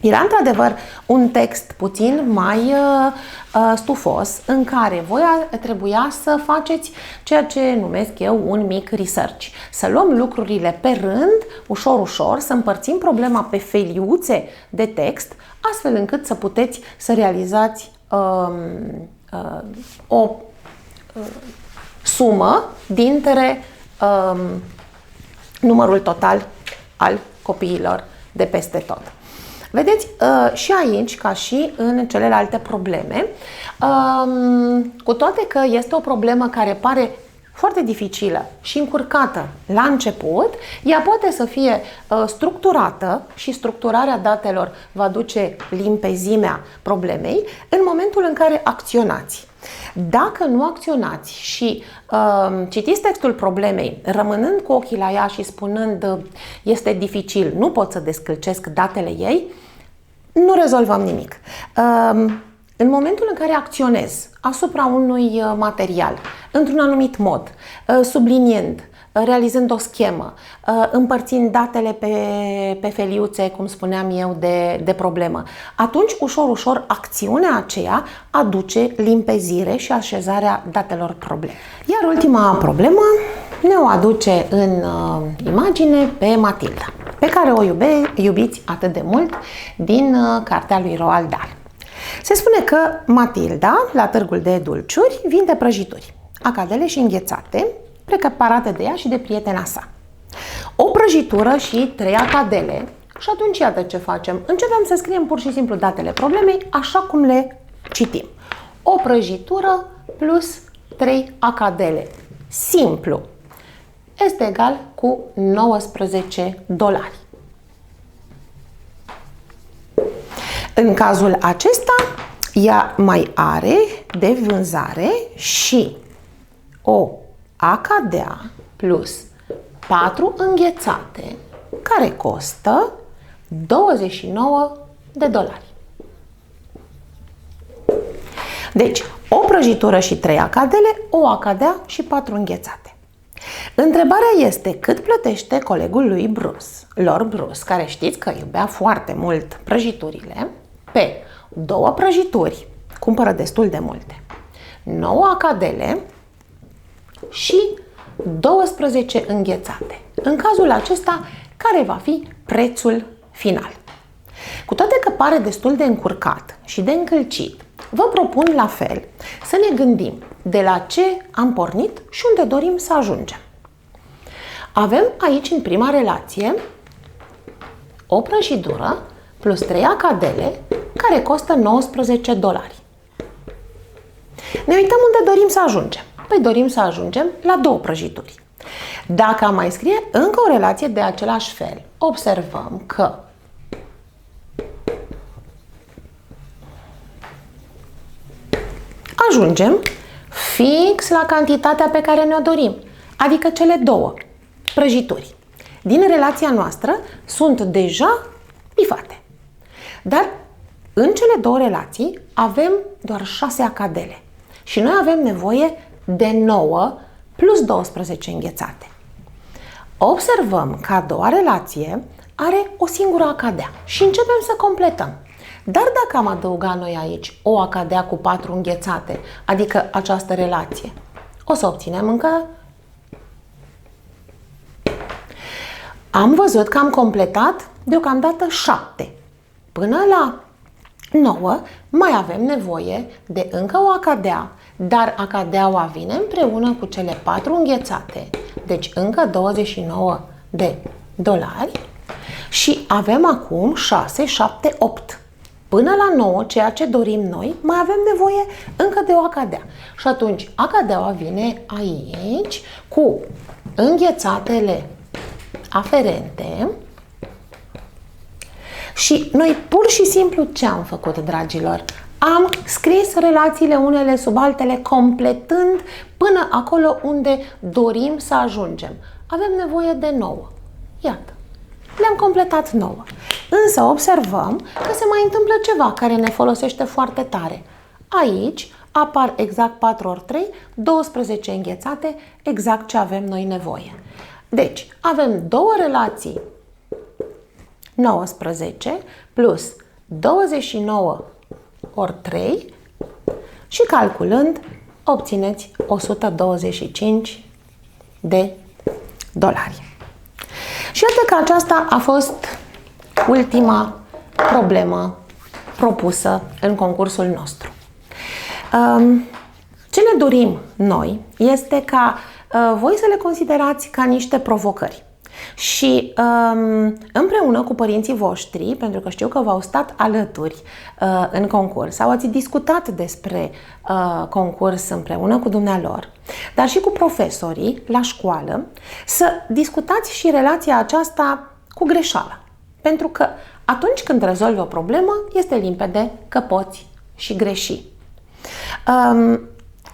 Era într-adevăr un text puțin mai stufos, în care voi trebuia să faceți ceea ce numesc eu un mic research. Să luăm lucrurile pe rând, ușor, ușor, să împărțim problema pe feliuțe de text, astfel încât să puteți să realizați o sumă dintre numărul total al copiilor de peste tot. Vedeți, și aici, ca și în celelalte probleme, cu toate că este o problemă care pare foarte dificilă și încurcată la început, ea poate să fie structurată și structurarea datelor va duce limpezimea problemei în momentul în care acționați. Dacă nu acționați și citiți textul problemei, rămânând cu ochii la ea și spunând este dificil, nu pot să descălcesc datele ei, nu rezolvăm nimic. În momentul în care acționez asupra unui material într-un anumit mod, subliniind, realizând o schemă, împărțind datele pe feliuțe, cum spuneam eu, de problemă, atunci, ușor, acțiunea aceea aduce limpezire și așezarea datelor probleme. Iar ultima problemă ne o aduce în imagine pe Matilda, pe care o iubiți atât de mult din cartea lui Roald Dahl. Se spune că Matilda, la târgul de dulciuri, vinde prăjituri, acadele și înghețate, preparate de ea și de prietena sa. O prăjitură și 3 acadele. Și atunci iată ce facem. Începem să scriem pur și simplu datele problemei așa cum le citim. O prăjitură plus 3 acadele. Simplu. Este egal cu $19. În cazul acesta, ea mai are de vânzare și o acadea plus 4 înghețate, care costă $29. Deci, o prăjitură și 3 acadele, o acadea și 4 înghețate. Întrebarea este cât plătește colegul lui Bruce, Lord Bruce, care știți că iubea foarte mult prăjiturile, pe 2 prăjituri, cumpără destul de multe, 9 acadele și 12 înghețate. În cazul acesta, care va fi prețul final? Cu toate că pare destul de încurcat și de încălcit, vă propun la fel să ne gândim de la ce am pornit și unde dorim să ajungem. Avem aici în prima relație o prăjitură plus 3 acadele care costă $19. Ne uităm unde dorim să ajungem. Păi dorim să ajungem la 2 prăjituri. Dacă am mai scrie încă o relație de același fel, observăm că ajungem fix la cantitatea pe care ne-o dorim, adică cele 2 prăjituri. Din relația noastră sunt deja bifate. Dar în cele 2 relații avem doar 6 acadele și noi avem nevoie de 9 plus 12 înghețate. Observăm că a doua relație are o singură acadea și începem să completăm. Dar dacă am adăugat noi aici o acadea cu 4 înghețate, adică această relație, o să obținem încă... Am văzut că am completat deocamdată 7. Până la 9 mai avem nevoie de încă o acadea, dar acadeaua vine împreună cu cele 4 înghețate, deci încă $29. Și avem acum 6, 7, 8. Până la 9, ceea ce dorim noi, mai avem nevoie încă de o acadea. Și atunci acadeaua vine aici cu înghețatele aferente. Și noi pur și simplu ce am făcut, dragilor? Am scris relațiile unele sub altele, completând până acolo unde dorim să ajungem. Avem nevoie de 9. Iată, le-am completat 9. Însă observăm că se mai întâmplă ceva care ne folosește foarte tare. Aici apar exact 4 ori 3, 12 înghețate, exact ce avem noi nevoie. Deci, avem 2 relații 19 plus 29 ori 3 și calculând obțineți $125. Și iată că aceasta a fost ultima problemă propusă în concursul nostru. Ce ne dorim noi este ca voi să le considerați ca niște provocări. Și împreună cu părinții voștri, pentru că știu că v-au stat alături în concurs sau ați discutat despre concurs împreună cu dumnealor, dar și cu profesorii la școală, să discutați și relația aceasta cu greșeala. Pentru că atunci când rezolvi o problemă, este limpede că poți și greși.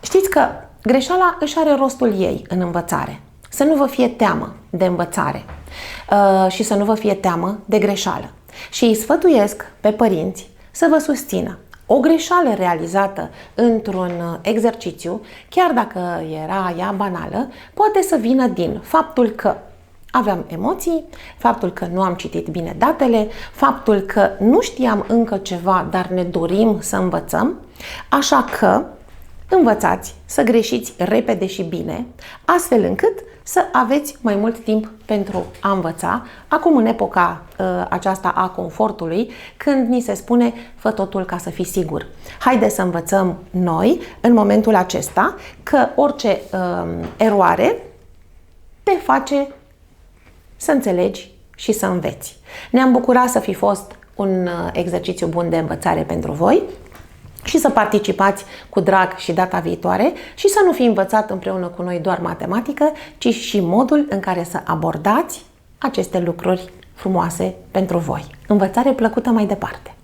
Știți că greșeala își are rostul ei în învățare. Să nu vă fie teamă de învățare și să nu vă fie teamă de greșeală. Și îi sfătuiesc pe părinți să vă susțină. O greșeală realizată într-un exercițiu, chiar dacă era ea banală, poate să vină din faptul că aveam emoții, faptul că nu am citit bine datele, faptul că nu știam încă ceva, dar ne dorim să învățăm, așa că învățați să greșiți repede și bine, astfel încât să aveți mai mult timp pentru a învăța, acum în epoca aceasta a confortului, când ni se spune fă totul ca să fii sigur. Haideți să învățăm noi, în momentul acesta, că orice eroare te face să înțelegi și să înveți. Ne-am bucurat să fi fost un exercițiu bun de învățare pentru voi și să participați cu drag și data viitoare și să nu fi învățat împreună cu noi doar matematică, ci și modul în care să abordați aceste lucruri frumoase pentru voi. Învățare plăcută mai departe!